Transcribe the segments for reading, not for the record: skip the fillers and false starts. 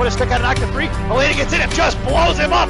a stick on knock to 3. Elena gets in and just blows him up.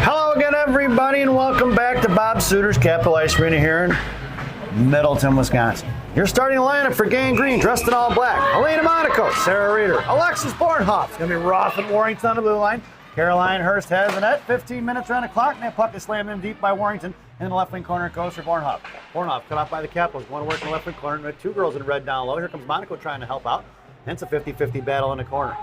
Hello again, everybody, and welcome back to Bob Suiter's Capital Ice Arena here in Middleton, Wisconsin. Your starting lineup for Gang Green, dressed in all black: Elena Monaco, Sarah Reeder, Alexis Bornhoff. It's going to be Roth and Warrington on the blue line. Caroline Hurst has the net. 15 minutes around the clock, and that puck is slammed in deep by Warrington. In the left wing corner, it goes for Bornhoff. Bornhoff cut off by the Capitals. Want to work in the left wing corner. With two girls in red down low. Here comes Monaco trying to help out. And it's a 50-50 battle in the corner.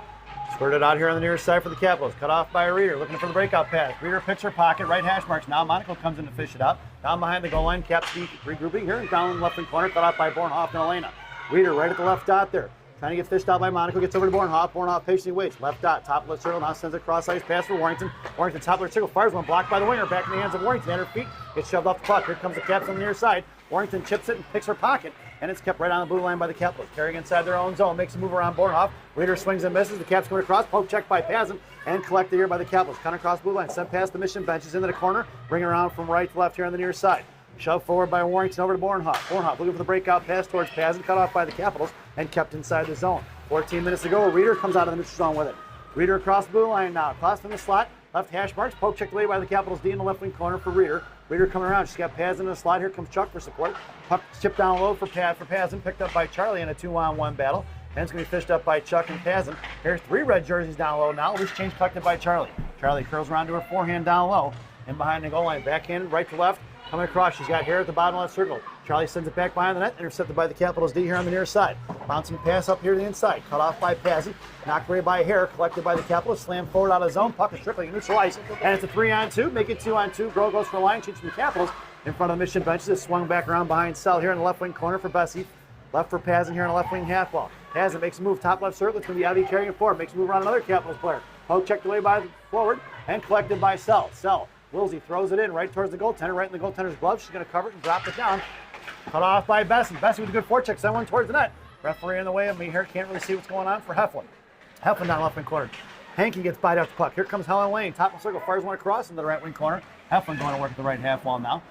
Squirted out here on the near side for the Capitals. Cut off by Reeder, looking for the breakout pass. Reeder picks her pocket, right hash marks. Now Monaco comes in to fish it out. Down behind the goal line, Caps regrouping here. Down in the left wing corner, cut off by Bornhoff and Elena. Reeder right at the left dot there. Trying to get fished out by Monaco, gets over to Bornhoff. Bornhoff patiently waits. Left dot, top left circle, now sends a cross ice pass for Warrington. Warrington top left circle, fires one, blocked by the winger. Back in the hands of Warrington, at her feet. Gets shoved off the puck. Here comes the Caps on the near side. Warrington chips it and picks her pocket, and it's kept right on the blue line by the Capitals. Carrying inside their own zone, makes a move around Bornhoff. Reeder swings and misses. The Caps coming across, poke check by Pazin, and collected here by the Capitals. Cut across blue line, sent past the mission benches into the corner, bring it around from right to left here on the near side. Shoved forward by Warrington over to Bornhoff. Bornhoff looking for the breakout pass towards Pazin, cut off by the Capitals, and kept inside the zone. 14 minutes to go. Reeder comes out of the neutral zone with it. Reeder across the blue line now. Across from the slot. Left hash marks. Poke checked away by the Capitals D in the left wing corner for Reeder. Reeder coming around. She's got Pazin in the slot. Here comes Chuck for support. Puck chipped down low for Pazin. Picked up by Charlie in a 2-on-1 battle. And it's going to be fished up by Chuck and Pazin. Here's three red jerseys down low now. Loose change collected by Charlie. Charlie curls around to her forehand down low. in behind the goal line. Backhanded, right to left, coming across. She's got hair at the bottom left circle. Charlie sends it back behind the net, intercepted by the Capitals D here on the near side. Bouncing pass up here to the inside, cut off by Pazzi, knocked away by Hair, collected by the Capitals, slammed forward out of the zone, puck is trickling neutral ice, and it's a 3-on-2, make it 2-on-2. Girl goes for a line change from the Capitals in front of the Mission benches. It's swung back around behind Sell here in the left wing corner for Bessie. Left for Pazin here in the left wing half wall. Pazin makes a move, top left circle. It's going to be Avi carrying it forward. Makes a move around another Capitals player. Poke checked away by the forward and collected by Sell. Wilsey throws it in right towards the goaltender, right in the goaltender's glove. She's going to cover it and drop it down. Cut off by Bessie. Bessie with a good forecheck, send one towards the net. Referee in the way of me here. Can't really see what's going on for Heflin. Heflin down left wing corner. Hankey gets bite off the puck. Here comes Helen Lane. Top of the circle, fires one across into the right wing corner. Heflin going to work at the right half wall now.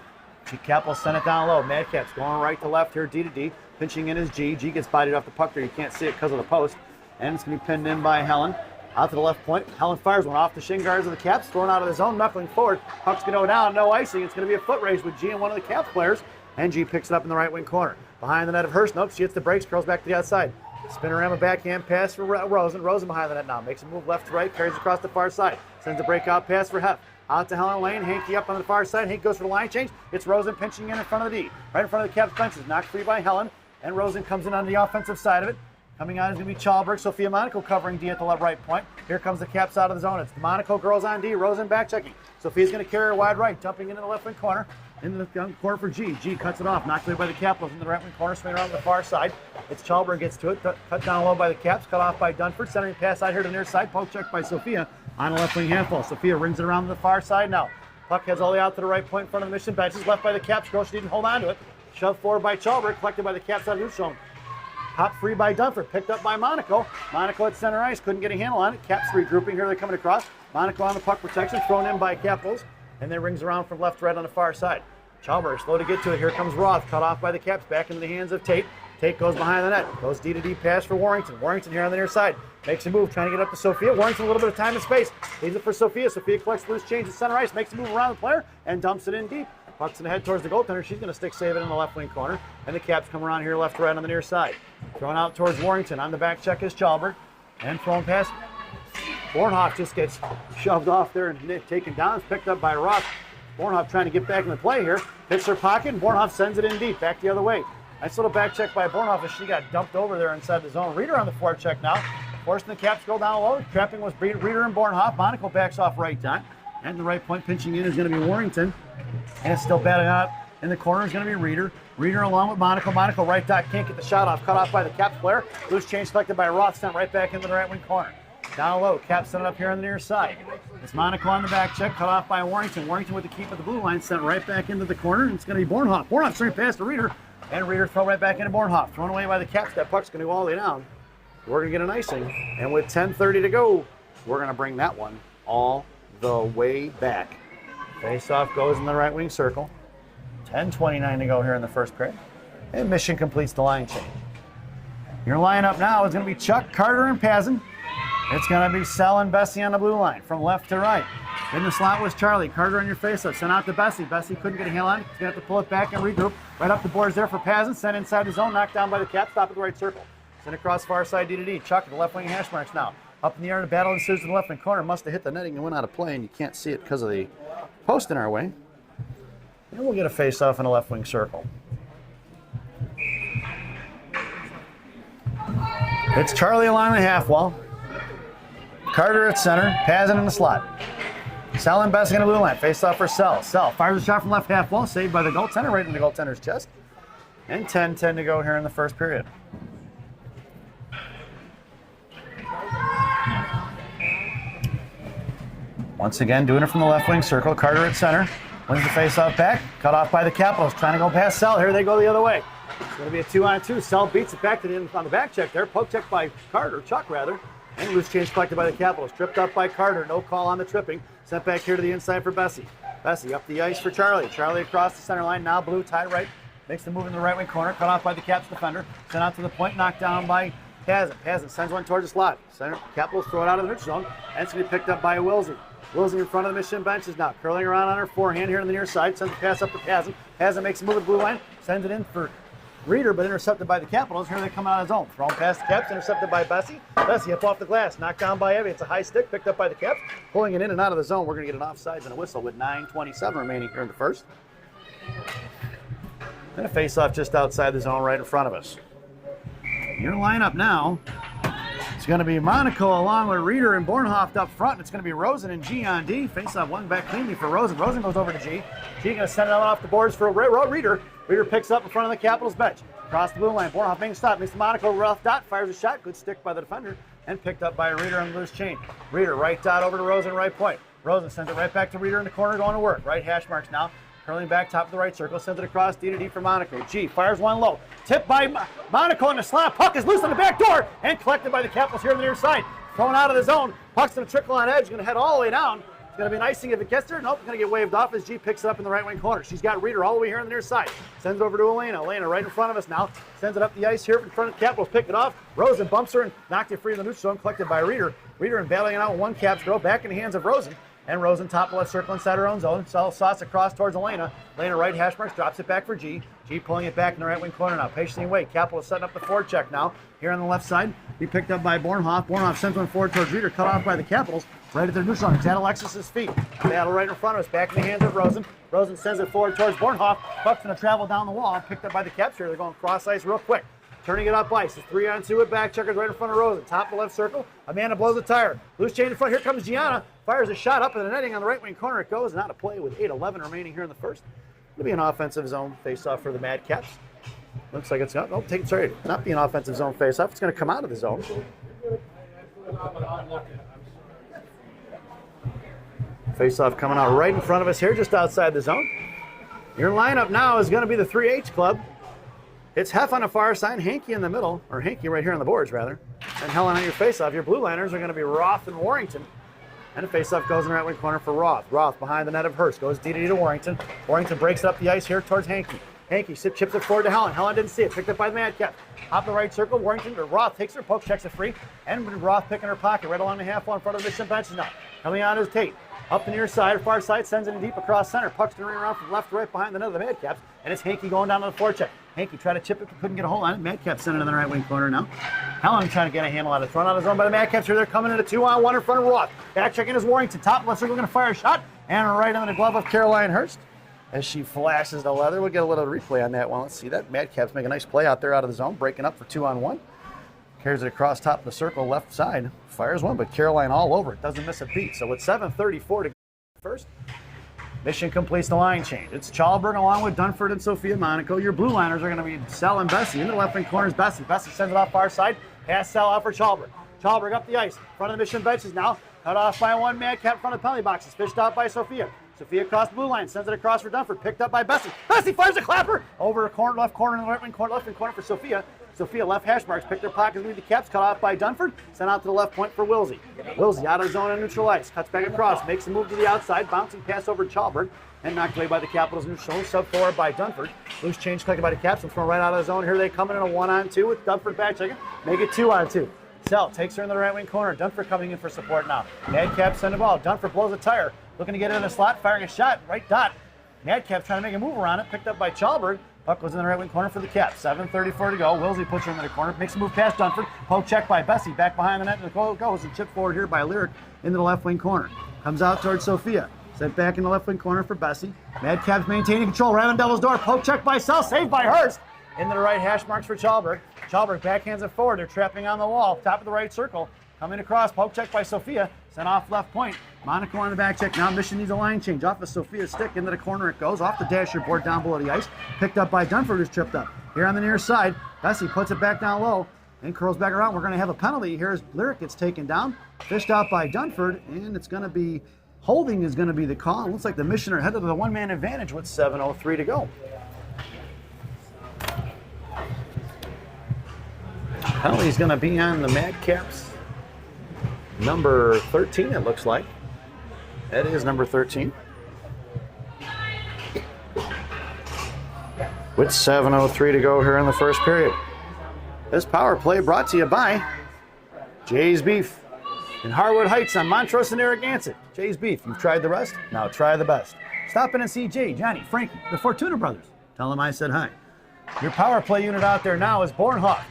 Capitals send it down low. Madcap's going right to left here, D to D. Pinching in is G. G gets bited off the puck there. You can't see it because of the post. And it's going to be pinned in by Helen. Out to the left point. Helen fires one off the shin guards of the Caps. Thrown out of the zone, knuckling forward. Puck's going to go down. No icing. It's going to be a foot race with G and one of the Caps players. And G picks it up in the right wing corner. Behind the net of Hurst. Nope, she hits the brakes, curls back to the outside. Spinorama backhand pass for Rosen. Rosen behind the net now. Makes a move left to right, carries across the far side. Sends a breakout pass for Hef. Out to Helen Lane. Hankey up on the far side. Hank goes for the line change. It's Rosen pinching in front of the D. Right in front of the Caps benches. Knocked free by Helen. And Rosen comes in on the offensive side of it. Coming out is going to be Chalberg. Sophia Monaco covering D at the left right point. Here comes the Caps out of the zone. It's the Monaco girls on D. Rosen back checking. Sophia's going to carry her wide right, jumping into the left wing corner. Into the corner for G. G cuts it off, knocked away by the Capitals into the right wing corner, swinging around to the far side. It's Chalberg gets to it, cut down low by the Caps, cut off by Dunford, centering pass out here to the near side, poke check by Sophia on the left wing handful. Sophia rings it around to the far side now. Puck heads all the way out to the right point in front of the Mission benches, left by the Caps. Gross didn't hold on to it. Shoved forward by Chalberg, collected by the Caps out of neutral zone. Pop free by Dunford, picked up by Monaco. Monaco at center ice, couldn't get a handle on it. Caps regrouping here, they're coming across. Monaco on the puck protection, thrown in by Capitals, and then rings around from left to right on the far side. Chalberg slow to get to it. Here comes Roth, cut off by the Caps, back into the hands of Tate. Tate goes behind the net, goes D to D pass for Warrington. Warrington here on the near side, makes a move, trying to get up to Sophia. Warrington a little bit of time and space, leaves it for Sophia. Sophia collects loose change at center ice, makes a move around the player, and dumps it in deep. Puck's in the head towards the goaltender. She's going to stick save it in the left wing corner. And the Caps come around here left to right on the near side. Thrown out towards Warrington. On the back check is Chalberg. And thrown past. Bornhoff just gets shoved off there and taken down. It's picked up by Roth. Bornhoff trying to get back in the play here. Hits her pocket, and Bornhoff sends it in deep, back the other way. Nice little back check by Bornhoff as she got dumped over there inside the zone. Reeder on the forecheck now. Forcing the Caps to go down low. Trapping was Reeder and Bornhoff. Monaco backs off right time. And the right point pinching in is going to be Warrington. And it's still batting out in the corner is going to be Reeder. Reeder along with Monaco. Monaco right dot can't get the shot off. Cut off by the Caps player. Loose change collected by Roth. Sent right back into the right wing corner. Down low. Caps sent it up here on the near side. It's Monaco on the back check. Cut off by Warrington. Warrington with the keep of the blue line. Sent right back into the corner. And it's going to be Bornhoff. Bornhoff straight past to Reeder. And Reeder throw right back into Bornhoff. Thrown away by the Caps. That puck's going to go all the way down. We're going to get an icing. And with 10:30 to go, we're going to bring that one all the way back. Face-off goes in the right wing circle. 10:29 to go here in the first period. And Mission completes the line change. Your lineup now is going to be Chuck, Carter, and Pazin. It's going to be Sell and Bessie on the blue line from left to right. In the slot was Charlie. Carter on your face-off. Sent out to Bessie. Bessie couldn't get a handle on it. He's going to have to pull it back and regroup. Right up the boards there for Pazin. Sent inside the zone. Knocked down by the Caps. Stop at the right circle. Sent across far side D to D. Chuck at the left wing hash marks now. Up in the air, the battle ensues in the left wing corner. Must have hit the netting and went out of play, and you can't see it because of the post in our way. And we'll get a face-off in the left wing circle. It's Charlie along the half wall. Carter at center. Pazin in the slot. Sell and Bessie on the blue line. Face-off for Sell. Sell fires a shot from left half wall. Saved by the goaltender right in the goaltender's chest. And 10:10 to go here in the first period. Once again, doing it from the left wing circle. Carter at center. Wins the face-off back. Cut off by the Capitals. Trying to go past Sell. Here they go the other way. It's going to be a 2-on-2. Sell beats it back to the end on the back check there. Poke check by Carter. Chuck, rather. And loose change collected by the Capitals. Tripped up by Carter. No call on the tripping. Sent back here to the inside for Bessie. Bessie up the ice for Charlie. Charlie across the center line. Now blue tie right. Makes the move in the right wing corner. Cut off by the Caps defender. Sent out to the point. Knocked down by Pazin. Pazin sends one towards the slot. Center. Capitals throw it out of the neutral zone. And it's going to be picked up by Wilsey. Wilsey in front of the Mission benches now. Curling around on her forehand here on the near side. Sends the pass up to Pazin. Pazin makes a move at the blue line. Sends it in for Reader, but intercepted by the Capitals. Here they come out of zone. Thrown past the Caps, intercepted by Bessie. Bessie up off the glass, knocked down by Evie. It's a high stick, picked up by the Caps. Pulling it in and out of the zone. We're going to get an offsides and a whistle with 9:27 remaining here in the first. And a face-off just outside the zone right in front of us. Your lineup now, it's going to be Monaco along with Reeder and Bornhoft up front. It's going to be Rosen and G on D. Face-off one back cleanly for Rosen. Rosen goes over to G. G going to send it out off the boards for Reeder. Reeder picks up in front of the Capitals bench. Across the blue line, Bornhoft makes a stop. Makes the Monaco rough dot, fires a shot. Good stick by the defender and picked up by Reeder on the loose chain. Reeder right dot over to Rosen, right point. Rosen sends it right back to Reeder in the corner going to work. Right hash marks now. Curling back, top of the right circle, sends it across, D to D for Monaco. G fires one low. Tipped by Monaco in the slot. Puck is loose on the back door and collected by the Capitals here on the near side. Thrown out of the zone. Puck's going to trickle on edge, going to head all the way down. It's going to be an icing if it gets there. Nope, it's going to get waved off as G picks it up in the right wing corner. She's got Reeder all the way here on the near side. Sends it over to Elena. Elena right in front of us now. Sends it up the ice here in front of the Capitals. Pick it off. Rosen bumps her and knocked it free in the neutral zone, collected by Reeder. Reeder and battling it out with one Caps girl. Back in the hands of Rosen. And Rosen top left circle inside her own zone. Sauce across towards Elena. Elena right hash marks, drops it back for G. G pulling it back in the right wing corner now. Patiently wait. Capitol is setting up the forecheck now. Here on the left side. Be picked up by Bornhoft. Bornhoft sends one forward towards Reeder. Cut off by the Capitals. Right at their neutral zone. It's at Alexis's feet. Battle right in front of us. Back in the hands of Rosen. Rosen sends it forward towards Bornhoft. Puck's going to travel down the wall. Picked up by the Caps here. They're going cross ice real quick. Turning it up ice. It's 3-on-2 with back checkers right in front of Rosen. Top of the left circle. Amanda blows the tire. Loose chain in front. Here comes Gianna. Fires a shot up in the netting on the right wing corner. It goes and out of play with 8:11 remaining here in the first. It'll be an offensive zone face-off for the Mad Caps. Looks like it's not. Oh, not be an offensive zone face-off. It's going to come out of the zone. Face-off coming out right in front of us here, just outside the zone. Your lineup now is going to be the 3H club. It's Hef on the far side, Hankey in the middle, or Hankey right here on the boards, rather. And Helen on your face-off. Your blue liners are going to be Roth and Warrington. And the face-off goes in the right wing corner for Roth. Roth behind the net of Hurst. Goes DD to Warrington. Warrington breaks up the ice here towards Hankey. Hankey chips it forward to Helen. Helen didn't see it. Picked up by the Madcap. Up the right circle. Warrington, or Roth takes her, poke checks it free. And Roth picking her pocket right along the half wall in front of the Mission benches now. Coming on is Tate. Up the near side, far side, sends it in deep across center. Puck's turning around from left to right behind the net of the Madcaps. And it's Hankey going down to the forecheck. Hankey tried to chip it, but couldn't get a hold on it. Madcaps sent it in the right wing corner now. Helen trying to get a handle on it. Thrown out of zone by the Madcaps here. They're coming in a 2-on-1 in front of Roth. Back checking is Warrington. Top left circle going to fire a shot. And right under the glove of Caroline Hurst. As she flashes the leather. We'll get a little replay on that one. Let's see that. Madcaps make a nice play out there out of the zone. Breaking up for 2-on-1. Carries it across top of the circle, left side. Fires one, but Caroline all over it. Doesn't miss a beat. So with 7:34 to go first. Mission completes the line change. It's Chalberg along with Dunford and Sophia Monaco. Your blue liners are going to be Sell and Bessie. In the left wing corner is Bessie. Bessie sends it off far side. Pass Sell out for Chalberg. Chalberg up the ice. Front of the Mission benches now. Cut off by one Madcap in front of the penalty boxes. Fished out by Sophia. Sophia across the blue line. Sends it across for Dunford. Picked up by Bessie. Bessie fires a clapper. Over a corner, left corner, in the right wing corner, left wing corner for Sophia. Sophia left hash marks. Picked her pockets with the Caps. Cut off by Dunford. Sent out to the left point for Wilsey. Wilsey out of zone and neutral ice. Cuts back across. Makes a move to the outside. Bouncing pass over Chalberg. And knocked away by the Capitals neutral. Sub forward by Dunford. Loose change collected by the Caps and thrown right out of the zone. Here they come in a 1-on-2 with Dunford back checking. Make it 2-on-2. Sell takes her in the right wing corner. Dunford coming in for support now. Madcap send the ball. Dunford blows a tire. Looking to get it in the slot. Firing a shot. Right dot. Madcap trying to make a move around it. Picked up by Chalberg. Puck goes in the right wing corner for the Caps. 7:34 to go. Wilsey puts her in the corner. Makes a move past Dunford. Poke check by Bessie. Back behind the net. And the goal goes and chip forward here by Lyric into the left wing corner. Comes out towards Sophia. Sent back in the left wing corner for Bessie. Madcaps maintaining control. Right on Devil's door. Poke check by Sell. Saved by Hurst. Into the right hash marks for Chalberg. Chalberg backhands it forward. They're trapping on the wall. Top of the right circle. Coming across. Poke check by Sophia. Sent off left point. Monaco on the back check. Now Mission needs a line change. Off of Sophia's stick. Into the corner it goes. Off the dasher board down below the ice. Picked up by Dunford who's tripped up. Here on the near side. Bessie puts it back down low. And curls back around. We're going to have a penalty. Here's Lyric gets taken down. Fished out by Dunford. And it's going to be... Holding is going to be the call. It looks like the Mission are headed to the one-man advantage with 7:03 to go. Penalty's going to be on the Madcaps. Number 13, it looks like. That is number 13. With 7:03 to go here in the first period. This power play brought to you by Jay's Beef in Harwood Heights on Montrose and Narragansett. Jay's Beef, you've tried the rest, now try the best. Stop in and see Jay, Johnny, Frankie, the Fortuna brothers. Tell them I said hi. Your power play unit out there now is Bornhoff,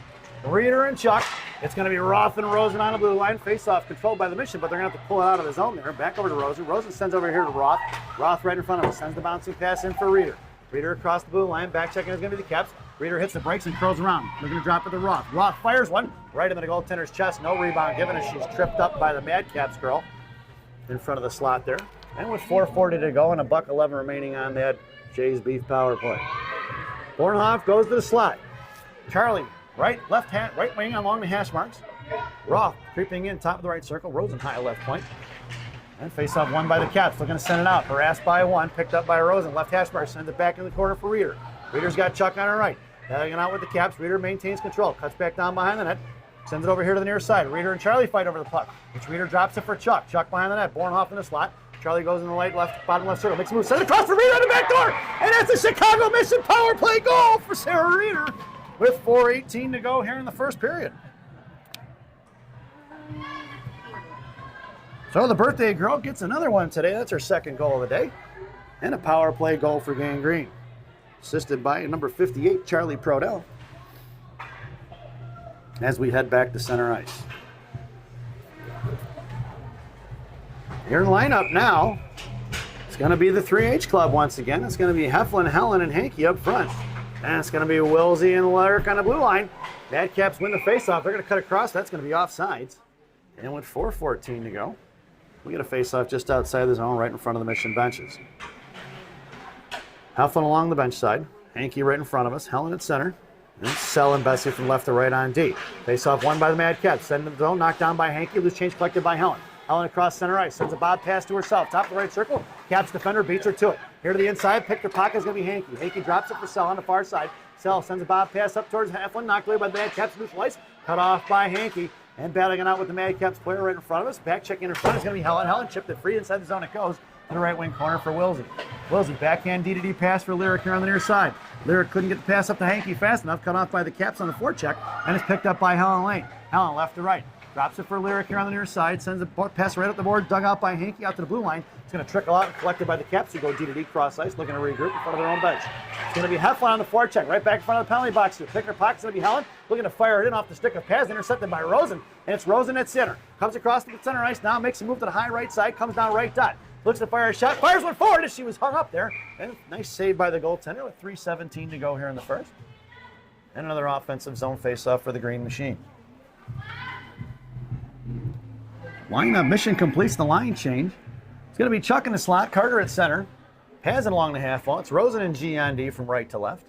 Reeder, and Chuck. It's going to be Roth and Rosen on the blue line. Face-off controlled by the Mission, but they're going to have to pull it out of the zone there. Back over to Rosen. Rosen sends over here to Roth. Roth right in front of him. Sends the bouncing pass in for Reeder. Reeder across the blue line. Back checking is going to be the Caps. Reeder hits the brakes and curls around. They're going to drop it to Roth. Roth fires one right into the goaltender's chest. No rebound given as she's tripped up by the Mad Caps girl in front of the slot there. And with 4:40 to go and $1.11 remaining on that Jay's Beef power play. Bornhoff goes to the slot. Charlie, right wing along the hash marks. Roth creeping in top of the right circle. Rosen high left point. And face-off won by the Caps. Looking to send it out. Harassed by one. Picked up by Rosen. Left hash mark. Sends it back in the corner for Reeder. Reeder's got Chuck on her right. Battling it out with the Caps. Reeder maintains control. Cuts back down behind the net. Sends it over here to the near side. Reeder and Charlie fight over the puck. Which Reeder drops it for Chuck. Chuck behind the net. Bornhoff in the slot. Charlie goes in the bottom left circle. Makes a move. Sends it across for Reeder on the back door. And that's a Chicago Mission power play goal for Sarah Reeder with 4:18 to go here in the first period. So the birthday girl gets another one today. That's her second goal of the day. And a power play goal for Gang Green. Assisted by number 58, Charlie Prodell. As we head back to center ice. Your lineup now, it's going to be the 3H club once again. It's going to be Heflin, Helen, and Hankey up front. And it's going to be Wilsey and Lyric on the blue line. Mad Caps win the faceoff. They're going to cut across. That's going to be offsides. And with 4:14 to go, we get a faceoff just outside the zone right in front of the Mission benches. Heflin along the bench side. Hankey right in front of us. Helen at center. And Sell and Bessie from left to right on D. Faceoff won by the Mad Caps. Send to the zone. Knocked down by Hankey. Loose change collected by Helen. Helen across center ice, sends a bob pass to herself. Top of the right circle, Caps defender beats her to it. Here to the inside, picked her pocket is going to be Hankey. Hankey drops it for Sell on the far side. Sell sends a bob pass up towards Heflin, knocked away by the Mad Caps, neutral ice, cut off by Hankey. And battling it out with the Mad Caps player right in front of us. Back checking in front is going to be Helen. Helen chipped it free inside the zone. It goes to the right wing corner for Wilsey. Wilsey, backhand D-to-D pass for Lyric here on the near side. Lyric couldn't get the pass up to Hankey fast enough, cut off by the Caps on the forecheck, and it's picked up by Helen Lane. Helen left to right. Drops it for Lyric here on the near side. Sends a pass right up the board. Dug out by Hankey out to the blue line. It's going to trickle out and collected by the Caps who go D-to-D cross ice, looking to regroup in front of their own bench. It's going to be Heflin on the forecheck, right back in front of the penalty box here. Picking her pocket's going to be Helen, looking to fire it in off the stick of pass, intercepted by Rosen. And it's Rosen at center. Comes across to the center ice now, makes a move to the high right side, comes down right dot. Looks to fire a shot, fires one forward as she was hung up there. And nice save by the goaltender with 3:17 to go here in the first. And another offensive zone face-off for the Green Machine. Lineup Mission completes the line change. It's going to be Chuck in the slot, Carter at center. Has it along the half wall. It's Rosen and G on D from right to left.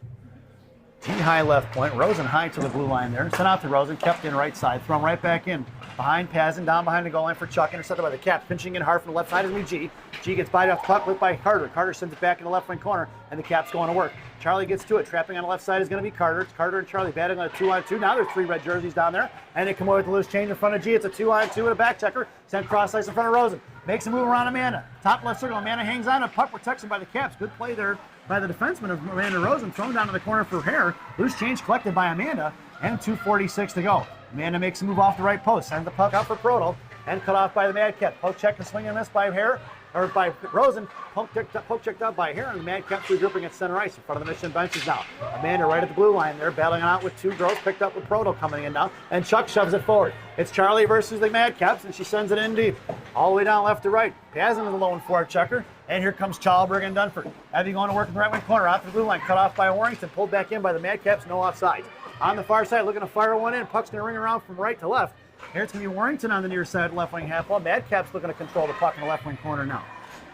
G high left point. Rosen high to the blue line there. Sent out to Rosen, kept in right side. Thrown right back in. Behind Pazin, down behind the goal line for Chuck. Intercepted by the Caps. Pinching in hard from the left side is going to be G. G gets by off the puck, whipped by Carter. Carter sends it back in the left wing corner, and the Caps going to work. Charlie gets to it. Trapping on the left side is going to be Carter. It's Carter and Charlie batting on a 2-on-2. Now there's 3 red jerseys down there, and they come away with a loose change in front of G. It's a 2-on-2 and a back checker. Sent cross ice in front of Rosen. Makes a move around Amanda. Top left circle. Amanda hangs on. A puck protection by the Caps. Good play there by the defenseman of Amanda Rosen. Thrown down to the corner for Hare. Loose change collected by Amanda, and 2:46 to go. Amanda makes a move off the right post. Sends the puck out for Prodel, and cut off by the Mad Cap. Poke check and swing and miss by Hare, or by Rosen. Poke checked out by Hare, and the Mad Caps regrouping at center ice in front of the Mission benches now. Amanda right at the blue line there, battling out with 2 girls, picked up with Prodel coming in now, and Chuck shoves it forward. It's Charlie versus the Mad Caps, and she sends it in deep. All the way down left to right. Pazin is a lone forward checker, and here comes Chalberg and Dunford. Abby going to work in the right wing corner, out to the blue line, cut off by Warrington, pulled back in by the Mad Caps, no offside. On the far side, looking to fire one in, puck's going to ring around from right to left. Here it's going to be Warrington on the near side, left wing half wall. Mad Caps looking to control the puck in the left wing corner now.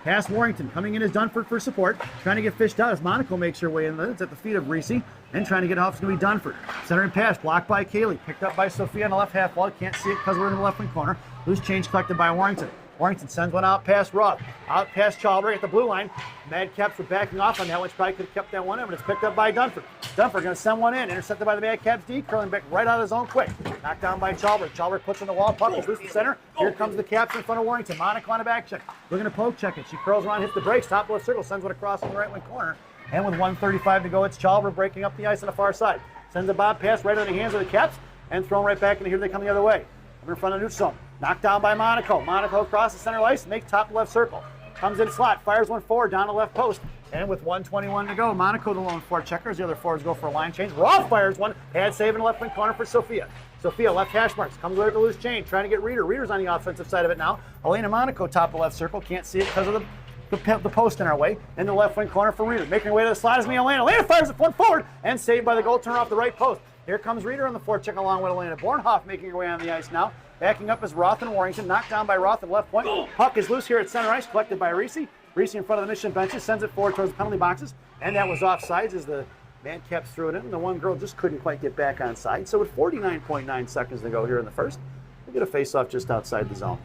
Past Warrington, coming in is Dunford for support. Trying to get fished out as Monaco makes her way in. It's at the feet of Reese. And trying to get off is going to be Dunford. Centering pass, blocked by Kaylee. Picked up by Sophia on the left half wall. Can't see it because we're in the left wing corner. Loose change collected by Warrington. Warrington sends one out past Roth. Out past Chalberg at the blue line. Mad Caps were backing off on that one. Probably could have kept that one in, but it's picked up by Dunford. Dunford going to send one in. Intercepted by the Mad Caps D. Curling back right out of the zone quick. Knocked down by Chalberg. Chalberg puts on the wall. Puck is loose to center. Here comes the Caps in front of Warrington. Monaco on a back check. Looking to poke check it. She curls around, hits the brakes. Top left circle. Sends one across in the right wing corner. And with 1:35 to go, it's Chalberg breaking up the ice on the far side. Sends a bob pass right into the hands of the Caps. And thrown right back, and here they come the other way. Up in front of neutral zone. Knocked down by Monaco. Monaco across the center ice, makes top left circle. Comes in slot, fires one forward down the left post. And with 1:21 to go, Monaco the lone forecheckers. The other forwards go for a line change. Rolf fires one. Pad save in the left wing corner for Sophia. Sophia, left hash marks, comes over to loose chain, trying to get Reeder. Reeder's on the offensive side of it now. Elena Monaco, top of left circle, can't see it because of the post in our way. In the left wing corner for Reeder. Making her way to the slot is me, Elena. Elena fires it one forward and saved by the goaltender off the right post. Here comes Reeder on the forecheck along with Elena. Bornhoff making her way on the ice now. Backing up is Roth and Warrington, knocked down by Roth at left point. Puck is loose here at center ice, collected by Reese. Reese in front of the Mission benches, sends it forward towards the penalty boxes, and that was offsides as the Madcaps threw it in. The one girl just couldn't quite get back on side. So with 49.9 seconds to go here in the first, we get a face-off just outside the zone.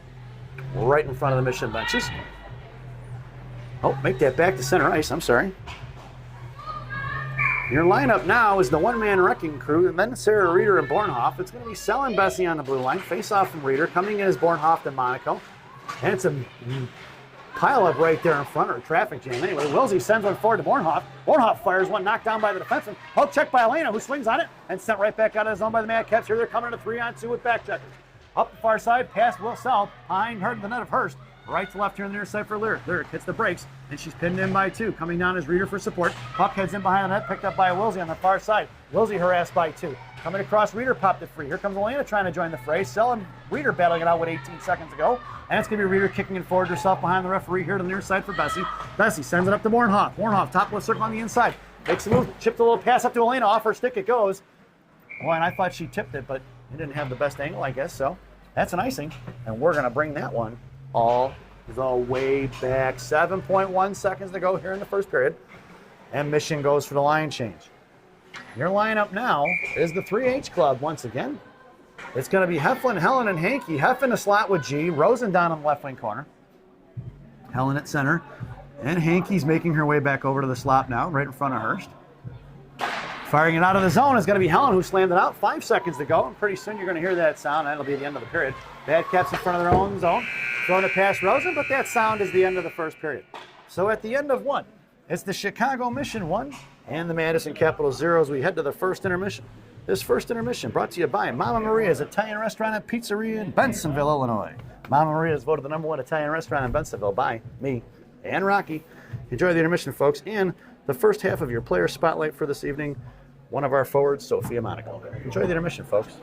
Right in front of the Mission benches. Oh, make that back to center ice, I'm sorry. Your lineup now is the one-man wrecking crew, and then Sarah Reeder and Bornhoff. It's going to be Sell and Bessie on the blue line, face-off from Reeder, coming in as Bornhoff and Monaco. And it's a pile-up right there in front, or a traffic jam. Anyway, Wilsey sends one forward to Bornhoff. Bornhoff fires one, knocked down by the defenseman. Poke check by Elena, who swings on it, and sent right back out of the zone by the Madcaps. Here they're coming to 3-on-2 with back checkers. Up the far side, past Will Sell, behind her, the net of Hurst. Right to left here on the near side for Lyric. Lyric hits the brakes, and she's pinned in by 2. Coming down is Reeder for support. Puck heads in behind the net, picked up by Wilsey on the far side. Wilsey harassed by 2. Coming across, Reeder popped it free. Here comes Elena trying to join the fray. Sell and Reeder battling it out with 18 seconds to go. And it's going to be Reeder kicking it forward herself behind the referee here to the near side for Bessie. Bessie sends it up to Bornhoff. Bornhoff, top left circle on the inside. Makes a move, chipped a little pass up to Elena. Off her stick it goes. Boy, and I thought she tipped it, but it didn't have the best angle, I guess. So that's an icing. And we're going to bring that one all the way back. 7.1 seconds to go here in the first period. And Mission goes for the line change. Your lineup now is the 3H club once again. It's going to be Heflin, Helen, and Hankey. Hef in the slot with G. Rosen down in the left wing corner. Helen at center. And Hankey's making her way back over to the slot now, right in front of Hurst. Firing it out of the zone is going to be Helen, who slammed it out. 5 seconds to go, and pretty soon you're going to hear that sound. That'll be the end of the period. Madcaps in front of their own zone. Throwing it past Rosen, but that sound is the end of the first period. So at the end of one, it's the Chicago Mission 1 and the Madison Capital 0 as we head to the first intermission. This first intermission brought to you by Mama Maria's Italian Restaurant and Pizzeria in Bensonville, Illinois. Mama Maria is voted the #1 Italian restaurant in Bensonville by me and Rocky. Enjoy the intermission, folks, and the first half of your player spotlight for this evening, one of our forwards, Sophia Monaco. Enjoy the intermission, folks.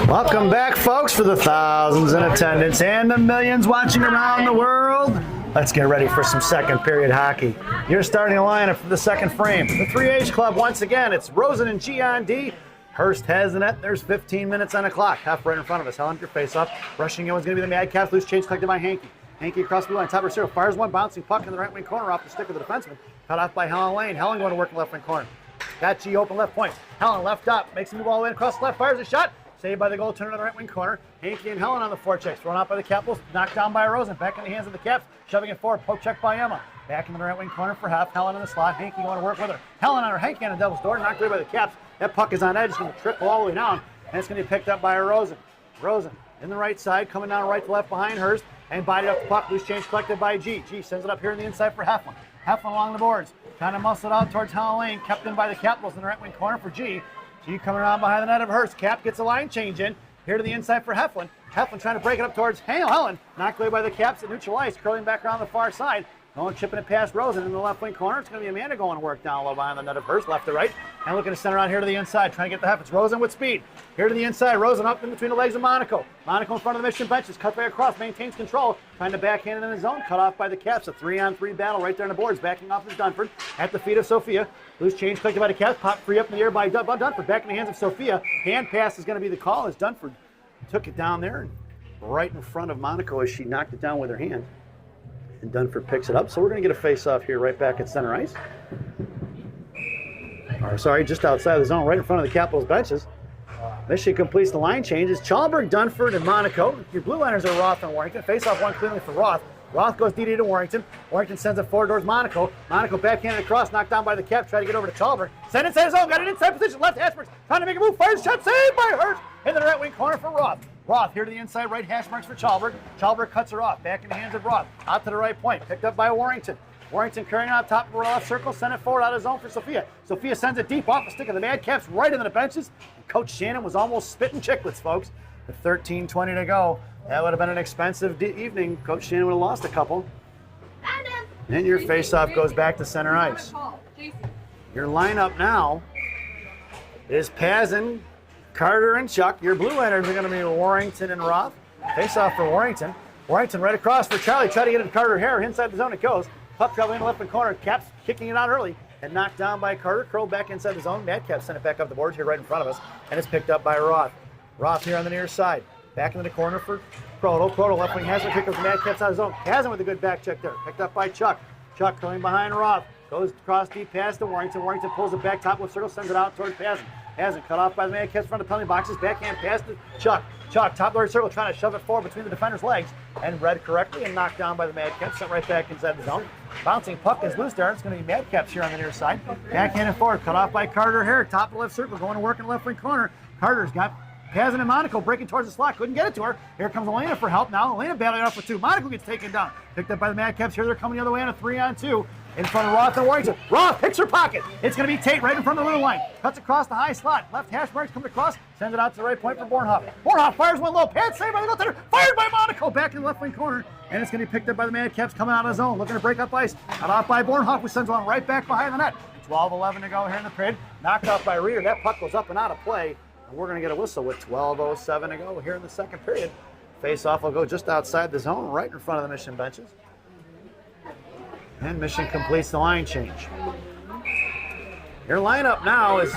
Welcome back, folks, for the thousands in attendance and the millions watching around the world. Let's get ready for some second period hockey. Your starting lineup for the second frame. The 3H club, once again, it's Rosen and G on D. Hurst has the net. There's 15 minutes on the clock. Half right in front of us. Helen, your face off. Rushing in was going to be the Madcaps. Loose change collected by Hankey. Hankey across the blue line. Top of zero. Fires one. Bouncing puck in the right wing corner off the stick of the defenseman. Cut off by Helen Lane. Helen going to work in the left wing corner. Got G open left point. Helen left up. Makes a move all the way across the left. Fires a shot. Saved by the goaltender in the right wing corner. Hankey and Helen on the forechecks. Thrown out by the Capitals. Knocked down by Rosen. Back in the hands of the Caps. Shoving it forward. Poke check by Emma. Back in the right wing corner for Hef. Helen in the slot. Hankey going to work with her. Helen on her Hankey on the devil's door. Knocked away by the Caps. That puck is on edge. It's going to trickle all the way down. And it's going to be picked up by Rosen. Rosen in the right side. Coming down right to left behind Hurst. and bodied up the puck. Loose change collected by G. G sends it up here on the inside for Heflin. Heflin along the boards, trying to muscle it out towards Helen Lane, kept in by the Capitals in the right wing corner for G. G coming around behind the net of Hurst. Cap gets a line change in. Here to the inside for Heflin. Heflin trying to break it up towards Helen. Knocked away by the Caps at neutral ice, curling back around the far side. Going chipping it past Rosen in the left wing corner. It's going to be Amanda going to work down low behind the net of Hurst, left to right. And looking to center out here to the inside, trying to get the Hef. It's Rosen with speed. Here to the inside, Rosen up in between the legs of Monaco. Monaco in front of the Mission benches, cut right across, maintains control. Trying to backhand it in the zone, cut off by the Caps. A 3-on-3 battle right there on the boards, backing off is Dunford. At the feet of Sophia. Loose change collected by the Caps, pop free up in the air by Dunford. Back in the hands of Sophia. Hand pass is going to be the call as Dunford took it down there and right in front of Monaco as she knocked it down with her hand. And Dunford picks it up. So we're going to get a face-off here right back at center ice. Or, sorry, just outside the zone, right in front of the Capitals benches. Michigan completes the line changes. Challenberg, Dunford, and Monaco. Your blue liners are Roth and Warrington. Face-off one cleanly for Roth. Roth goes DD to Warrington. Warrington sends it forward towards Monaco. Monaco backhanded across, knocked down by the Cap. Try to get over to Challenberg. Send inside his zone, got it inside position. Left hash marks, trying to make a move. Fires shot, saved by Hurst. In the right wing corner for Roth. Roth here to the inside, right hash marks for Challenberg. Challenberg cuts her off, back in the hands of Roth. Out to the right point, picked up by Warrington. Warrington carrying out top of the left circle, send it forward out of zone for Sophia. Sophia sends it deep off the stick of the Madcaps, right into the benches. And Coach Shannon was almost spitting chicklets, folks. With 13:20 to go, that would have been an expensive evening. Coach Shannon would have lost a couple. And your face-off goes back to center ice. Your lineup now is Pazin, Carter, and Chuck. Your blue liners are going to be Warrington and Roth. Face-off for Warrington. Warrington right across for Charlie. Try to get it to Carter Hare. Inside the zone it goes. Puck traveling in the left wing corner. Caps kicking it out early and knocked down by Carter. Curled back inside the zone. Madcaps sent it back up the boards here right in front of us. And it's picked up by Roth. Roth here on the near side. Back into the corner for Croto. Croto left wing has it. Pick up the Madcaps out of zone. Hasn't with a good back check there. Picked up by Chuck. Chuck curling behind Roth. Goes across deep pass to Warrington. Warrington pulls it back top left circle. Sends it out towards Pazin. Hasn't cut off by the Madcaps in front of the penalty boxes. Backhand pass to Chuck. Chuck, top right circle, trying to shove it forward between the defender's legs. And read correctly and knocked down by the Madcaps. Sent right back inside the zone. Bouncing puck is loose there. It's going to be Madcaps here on the near side. Backhand and forward. Cut off by Carter Hare. Top of the left circle. Going to work in the left wing corner. Carter's got Pazin and Monaco breaking towards the slot. Couldn't get it to her. Here comes Elena for help now. Elena battling off for two. Monaco gets taken down. Picked up by the Madcaps. Here they're coming the other way on a 3-on-2. In front of Roth and Warrington. Roth picks her pocket. It's going to be Tate right in front of the blue line. Cuts across the high slot. Left hash marks coming across. Sends it out to the right point for Bornhoff. Bornhoff fires one low. Pad saved by the goaltender. Fired by Monaco. Back in the left wing corner. And it's going to be picked up by the Madcaps coming out of the zone. Looking to break up ice. Cut off by Bornhoff, who sends one right back behind the net. 12-11 to go here in the period. Knocked off by Reeder. That puck goes up and out of play. And we're going to get a whistle with 12:07 to go here in the second period. Face-off will go just outside the zone, right in front of the Mission benches. And Mission completes the line change. Your lineup now is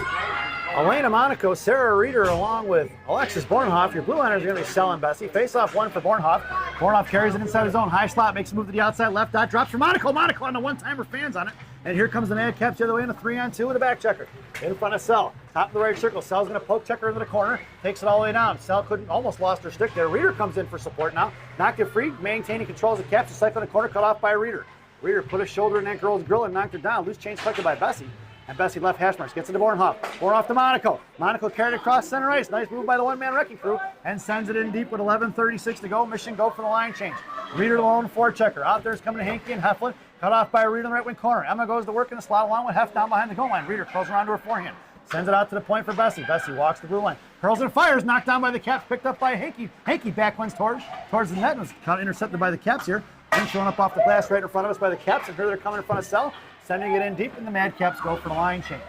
Elena Monaco, Sarah Reeder, along with Alexis Bornhoff. Your blue liners are going to be Sel and Bessie. Face-off one for Bornhoff. Bornhoff carries it inside his own high slot, makes a move to the outside left dot, drops for Monaco. Monaco on the one-timer, fans on it. And here comes the Madcaps the other way in a 3-on-2 with a back checker. In front of Sel. Top of the right circle. Sel's going to poke checker into the corner. Takes it all the way down. Sel almost lost her stick there. Reeder comes in for support now. Knocked it free. Maintaining control as the Caps. Cycle in the corner. Cut off by Reeder. Reeder put a shoulder in that girl's grill and knocked her down. Loose change collected by Bessie. And Bessie left hash marks. Gets it to Bornhoff. Bornhoff to Monaco. Monaco carried it across center ice. Nice move by the one-man wrecking crew. And sends it in deep with 11:36 to go. Mission go for the line change. Reeder alone forechecker. Out there is coming to Henke and Heflin. Cut off by Reeder in the right wing corner. Emma goes to work in the slot along with Hef down behind the goal line. Reeder curls around to her forehand. Sends it out to the point for Bessie. Bessie walks the blue line. Curls and fires. Knocked down by the Caps. Picked up by Henke. Henke backwinds towards the net. And was kind of intercepted by the Caps here. And showing up off the glass right in front of us by the Caps. And here they're coming in front of Sel. Sending it in deep. And the Madcaps go for the line change.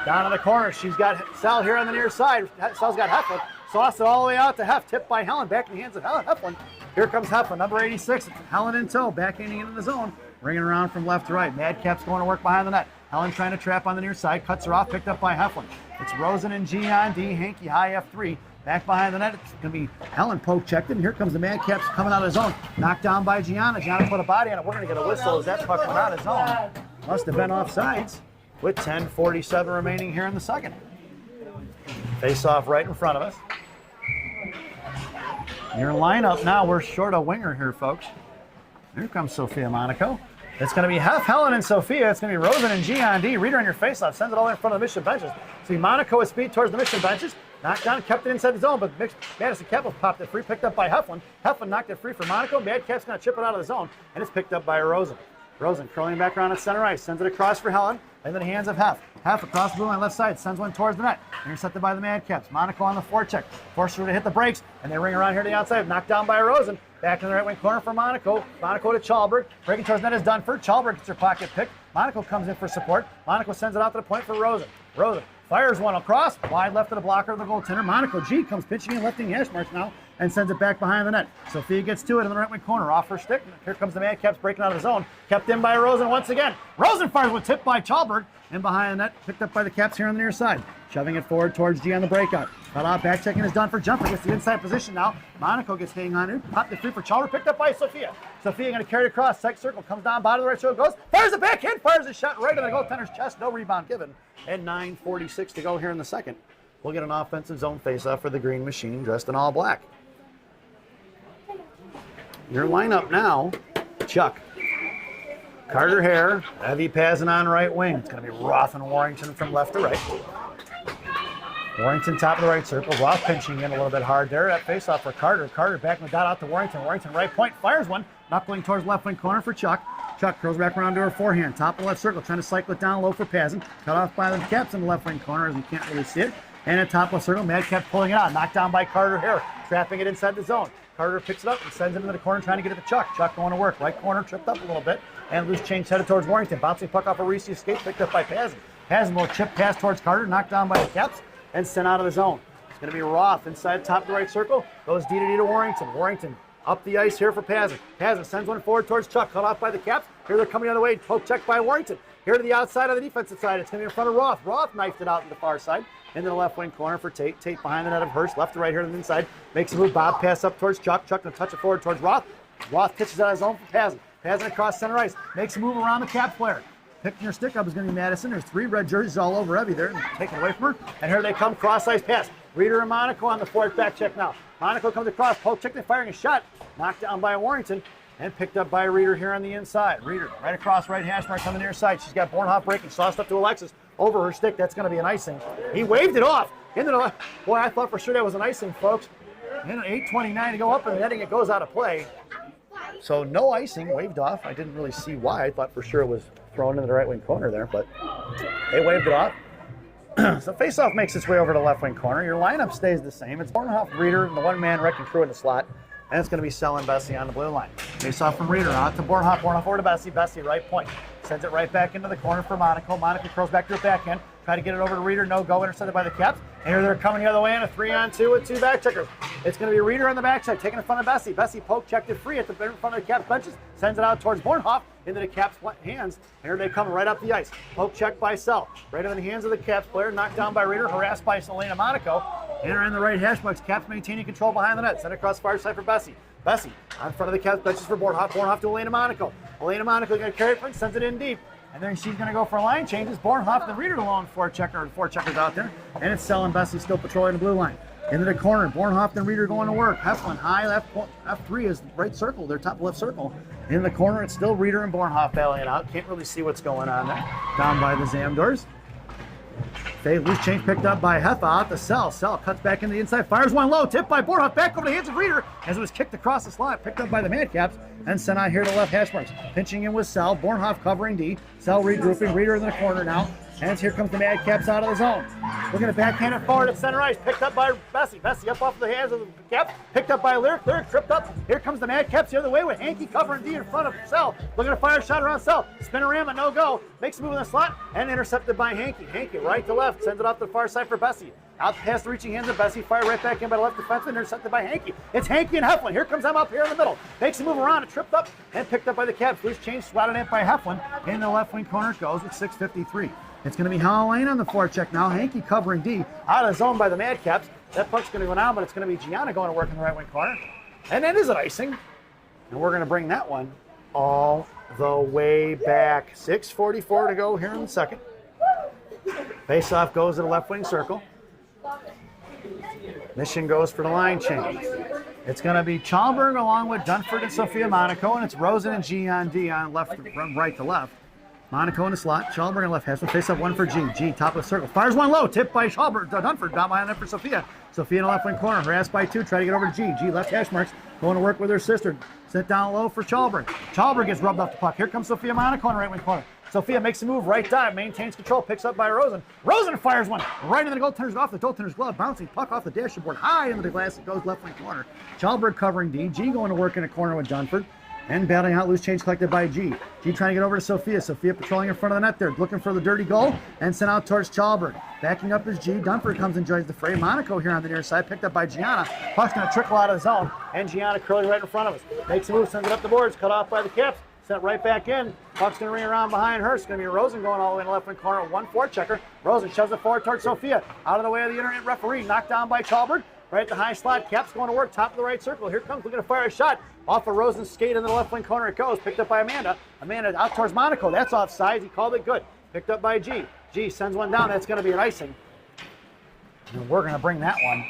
Down in the corner. She's got Sel here on the near side. Sel's got Heflin. Sauced it all the way out to Hef. Tipped by Helen. Back in the hands of Heflin. Here comes Heflin. Number 86. Helen in tow. Backhanding into the zone. Ringing around from left to right. Madcaps going to work behind the net. Helen trying to trap on the near side. Cuts her off. Picked up by Heflin. It's Rosen and G on D. Henke high F3. Back behind the net. It's going to be Helen poke checked in. Here comes the Madcaps coming out of the zone. Knocked down by Gianna. Gianna put a body on it. We're going to get a whistle as that puck went out of zone. Must have been offsides with 10:47 remaining here in the second. Face off right in front of us. Your lineup now, we're short a winger here, folks. Here comes Sophia Monaco. It's going to be Hef, Helen, and Sophia. It's going to be Rosen and G on D. Reeder on your faceoff. Sends it all in front of the Mission benches. See Monaco with speed towards the Mission benches. Knocked down, kept it inside the zone, but Madison Keppel popped it free, picked up by Heflin. Heflin knocked it free for Monaco. Madcap's going to chip it out of the zone, and it's picked up by Rosen. Rosen curling back around at center ice, sends it across for Helen, into the hands of Hef. Hef across the blue line left side, sends one towards the net. Intercepted by the Madcaps. Monaco on the forecheck. Forced her to hit the brakes, and they ring around here to the outside. Knocked down by Rosen. Back in the right wing corner for Monaco. Monaco to Chalberg. Breaking towards net is Dunford. Chalberg gets her pocket pick. Monaco comes in for support. Monaco sends it out to the point for Rosen. Rosen fires one across, wide left of the blocker of the goaltender. Monaco G comes pitching in, lifting hash marks now, and sends it back behind the net. Sophia gets to it in the right wing corner, off her stick. Here comes the Madcaps breaking out of the zone. Kept in by Rosen once again. Rosen fires one tipped by Chalberg, and behind the net, picked up by the Caps here on the near side. Shoving it forward towards G on the breakout. Cut off, back checking is done for Jumper. Gets the inside position now. Monaco gets hang on it. Popped it free for Chalberg, picked up by Sophia. Sophia going to carry it across, second circle, comes down, bottom of the right shoulder, goes, fires the backhand, fires a shot right in the goaltender's chest. No rebound given. And 9:46 to go here in the second. We'll get an offensive zone faceoff for the Green Machine, dressed in all black. Your lineup now, Chuck. Carter Hare, Evie Pazin on right wing. It's going to be Roth and Warrington from left to right. Warrington top of the right circle. Roth pinching in a little bit hard there. That faceoff for Carter. Carter back in the dot out to Warrington. Warrington right point, fires one. Knuckling towards left wing corner for Chuck. Chuck curls back around to her forehand. Top of the left circle, trying to cycle it down low for Pazin. Cut off by the Caps in the left wing corner as you can't really see it. And at top left circle, Madcap pulling it out. Knocked down by Carter Hare. Trapping it inside the zone. Carter picks it up and sends it into the corner trying to get it to Chuck. Chuck going to work. Right corner, tripped up a little bit. And loose change headed towards Warrington. Bouncing puck off a Reese escape, picked up by Pazin. Pazin will chip pass towards Carter, knocked down by the Caps, and sent out of the zone. It's going to be Roth inside top of the right circle. Goes D to Warrington. Warrington up the ice here for Pazin. Pazin sends one forward towards Chuck, cut off by the Caps. Here they're coming the other way, poke check by Warrington. Here to the outside of the defensive side. It's going to be in front of Roth. Roth knifed it out to the far side. Into the left wing corner for Tate. Tate behind the net of Hurst. Left to right here to the inside. Makes a move. Bob pass up towards Chuck. Chuck going to touch it forward towards Roth. Roth pitches out of his zone for Pazin. Pazin across center ice. Makes a move around the Caps player. Picking her stick up is going to be Madison. There's 3 red jerseys all over Evie there. Taken away from her. And here they come. Cross ice pass. Reeder and Monaco on the fourth back check now. Monaco comes across. Poke check. They're firing a shot. Knocked down by Warrington. And picked up by Reeder here on the inside. Reeder right across right hash mark on the near side. She's got Bornhoff breaking. Sauced up to Alexis. Over her stick. That's going to be an icing. He waved it off. Into the left. Boy, I thought for sure that was an icing, folks. And 8:29 to go up in the netting. It goes out of play. So no icing. Waved off. I didn't really see why. I thought for sure it was thrown into the right wing corner there, but they waved it off. So faceoff makes its way over to the left wing corner. Your lineup stays the same. It's Bornhoff, Reeder, and the one-man wrecking crew in the slot. And it's going to be Sell and Bessie on the blue line. Faceoff from Reeder out to Bornhoff. Bornhoff over to Bessie. Bessie right point. Sends it right back into the corner for Monaco. Monaco curls back to her backhand. Try to get it over to Reeder. No go. Intercepted by the Caps. And here they're coming the other way in a 3-on-2 with 2 back checkers. It's going to be Reeder on the back check, taking it in front of Bessie. Bessie poke checked it free at the in front of the Caps benches. Sends it out towards Bornhoff into the Caps hands. And here they come right up the ice. Poke check by Sell. Right into the hands of the Caps player. Knocked down by Reeder. Harassed by Selena Monaco. And are in the right hash marks. Caps maintaining control behind the net. Sent across far side for Bessie. Bessie on front of the Caps benches for Bornhoff. Bornhoff to Elena Monaco. Elena Monaco going to carry it, sends it in deep. And then she's going to go for line changes. Bornhoff, the Reeder alone, 4 checkers out there. And it's Sell and Bessie still patrolling the blue line. Into the corner, Bornhoff and Reeder going to work. Heflin high, F3 is right circle, their top left circle. In the corner, it's still Reeder and Bornhoff battling it out. Can't really see what's going on there. Down by the Zamdors. They loose change picked up by Heffa out to Sell. Sell cuts back into the inside, fires one low, tipped by Bornhoff, back over the hands of Reeder as it was kicked across the slot, picked up by the Madcaps, and sent out here to left hash marks. Pinching in with Sell, Bornhoff covering D, Sell regrouping, Reeder in the corner now, and here comes the Madcaps out of the zone. Looking to backhand it forward at center ice, picked up by Bessie. Bessie up off the hands of the Caps, picked up by Lyric. Lyric tripped up. Here comes the Madcaps the other way with Hankey covering D in front of Sell. Looking to fire a shot around Sell. Spinorama, no go. Makes a move in the slot and intercepted by Hankey. Hankey right to left, sends it off to the far side for Bessie. Out past the reaching hands of Bessie, fire right back in by the left defenseman, intercepted by Hankey. It's Hankey and Heflin. Here comes them up here in the middle. Makes a move around, it tripped up and picked up by the Caps. Loose change, swatted in by Heflin. In the left wing corner it goes with 6:53. It's going to be Hannah Lane on the forecheck now. Hankey covering D. Out of the zone by the Madcaps. That puck's going to go down, but it's going to be Gianna going to work in the right wing corner. And that is an icing. And we're going to bring that one all the way back. 6:44 to go here in the second. Face-off goes to the left wing circle. Mission goes for the line change. It's going to be Chalberg along with Dunford and Sophia Monaco, and it's Rosen and G on D on left from right to left. Monaco in the slot. Schallberg in left hash. Face up one for G. G, top of the circle. Fires one low. Tipped by Schallberg. Dunford down behind that for Sophia. Sophia in the left wing corner. Harassed by 2. Try to get over to G. G, left hash marks. Going to work with her sister. Sit down low for Schallberg. Schallberg gets rubbed off the puck. Here comes Sophia Monaco in the right wing corner. Sophia makes a move, right dive, maintains control, picks up by Rosen. Rosen fires one right into the goaltender's off the goaltender's glove, bouncing puck off the dashboard, high into the glass. It goes left wing corner. Schallberg covering D. G going to work in a corner with Dunford. And battling out, loose change collected by G. G trying to get over to Sophia. Sophia patrolling in front of the net there, looking for the dirty goal, and sent out towards Schallberg. Backing up is G. Dunford comes and joins the fray. Monaco here on the near side, picked up by Gianna. Puck's going to trickle out of the zone, and Gianna curling right in front of us. Makes a move, sends it up the boards, cut off by the Caps. Sent right back in. Puck's going to ring around behind her. It's going to be Rosen going all the way in the left wing corner. 1-4 checker. Rosen shoves it forward towards Sophia. Out of the way of the internet referee. Knocked down by Schallberg. Right at the high slot. Caps going to work. Top of the right circle. Here comes. Looking to fire a shot. Off of Rosen's skate into the left wing corner it goes. Picked up by Amanda. Amanda out towards Monaco. That's offside. He called it good. Picked up by G. G sends one down. That's going to be an icing. And we're going to bring that one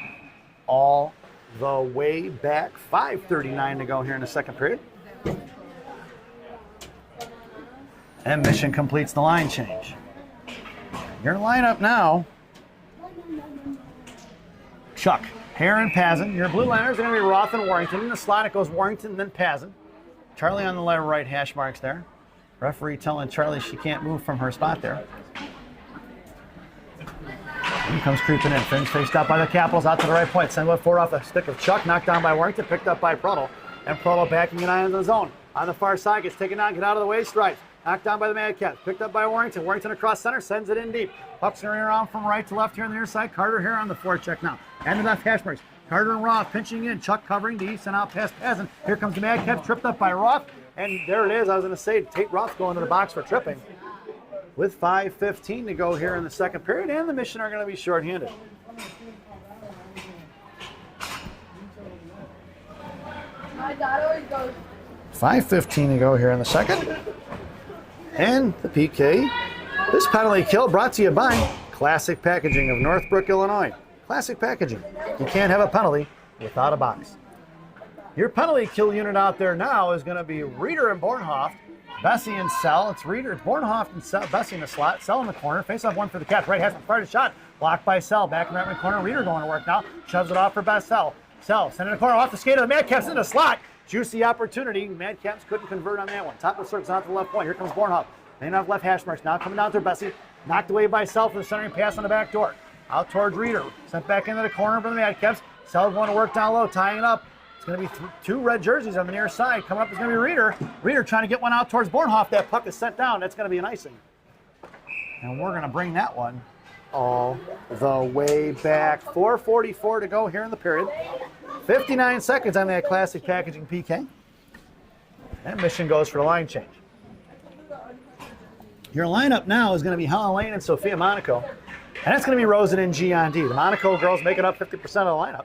all the way back. 5:39 to go here in the second period. And Mission completes the line change. Your lineup now: Chuck, Hare, and Pazin. Your blue liners are going to be Roth and Warrington. In the slot, it goes Warrington, then Pazin. Charlie on the left, right hash marks there. Referee telling Charlie she can't move from her spot there. He comes creeping in. Finns faced out by the Capitals, out to the right point. Send one forward off the stick of Chuck, knocked down by Warrington, picked up by Prudhoe. And Prudhoe backing it on in the zone. On the far side, gets taken down, get out of the way, strikes. Knocked down by the Madcaps. Picked up by Warrington. Warrington across center, sends it in deep. Puck's turning around from right to left here on the near side. Carter here on the forecheck now. And the left hash marks. Carter and Roth pinching in. Chuck covering D. Sent out past Pazin. Here comes the Madcaps, tripped up by Roth. And there it is. I was going to say, Tate Roth going to the box for tripping. With 5:15 to go here in the second period. And the Mission are going to be shorthanded. My dad always goes. 5:15 to go here in the second. And the PK. This penalty kill brought to you by Classic Packaging of Northbrook, Illinois. Classic Packaging. You can't have a penalty without a box. Your penalty kill unit out there now is going to be Reeder and Bornhoff. Bessie and Sell. It's Reeder, it's Bornhoff and Sell. Bessie in the slot. Sell in the corner. Face off one for the Cats. Right has fired a shot. Blocked by Sell. Back in right wing corner. Reeder going to work now. Shoves it off for Best Sell. Sell send it in the corner off the skate of the Madcaps into the slot. Juicy opportunity. Madcaps couldn't convert on that one. Top of the circle, out to the left point. Here comes Bornhoff. Laying off left hash marks. Now coming down to Bessie. Knocked away by Sell for the centering pass on the back door. Out towards Reeder. Sent back into the corner for the Madcaps. Sell going to work down low, tying it up. It's going to be two red jerseys on the near side. Coming up is going to be Reeder. Reeder trying to get one out towards Bornhoff. That puck is sent down. That's going to be an icing. And we're going to bring that one all the way back. 4:44 to go here in the period. 59 seconds on that Classic Packaging PK. And Mission goes for the line change. Your lineup now is going to be Helen Lane and Sophia Monaco. And that's going to be Rosen and G on D. The Monaco girls making up 50% of the lineup.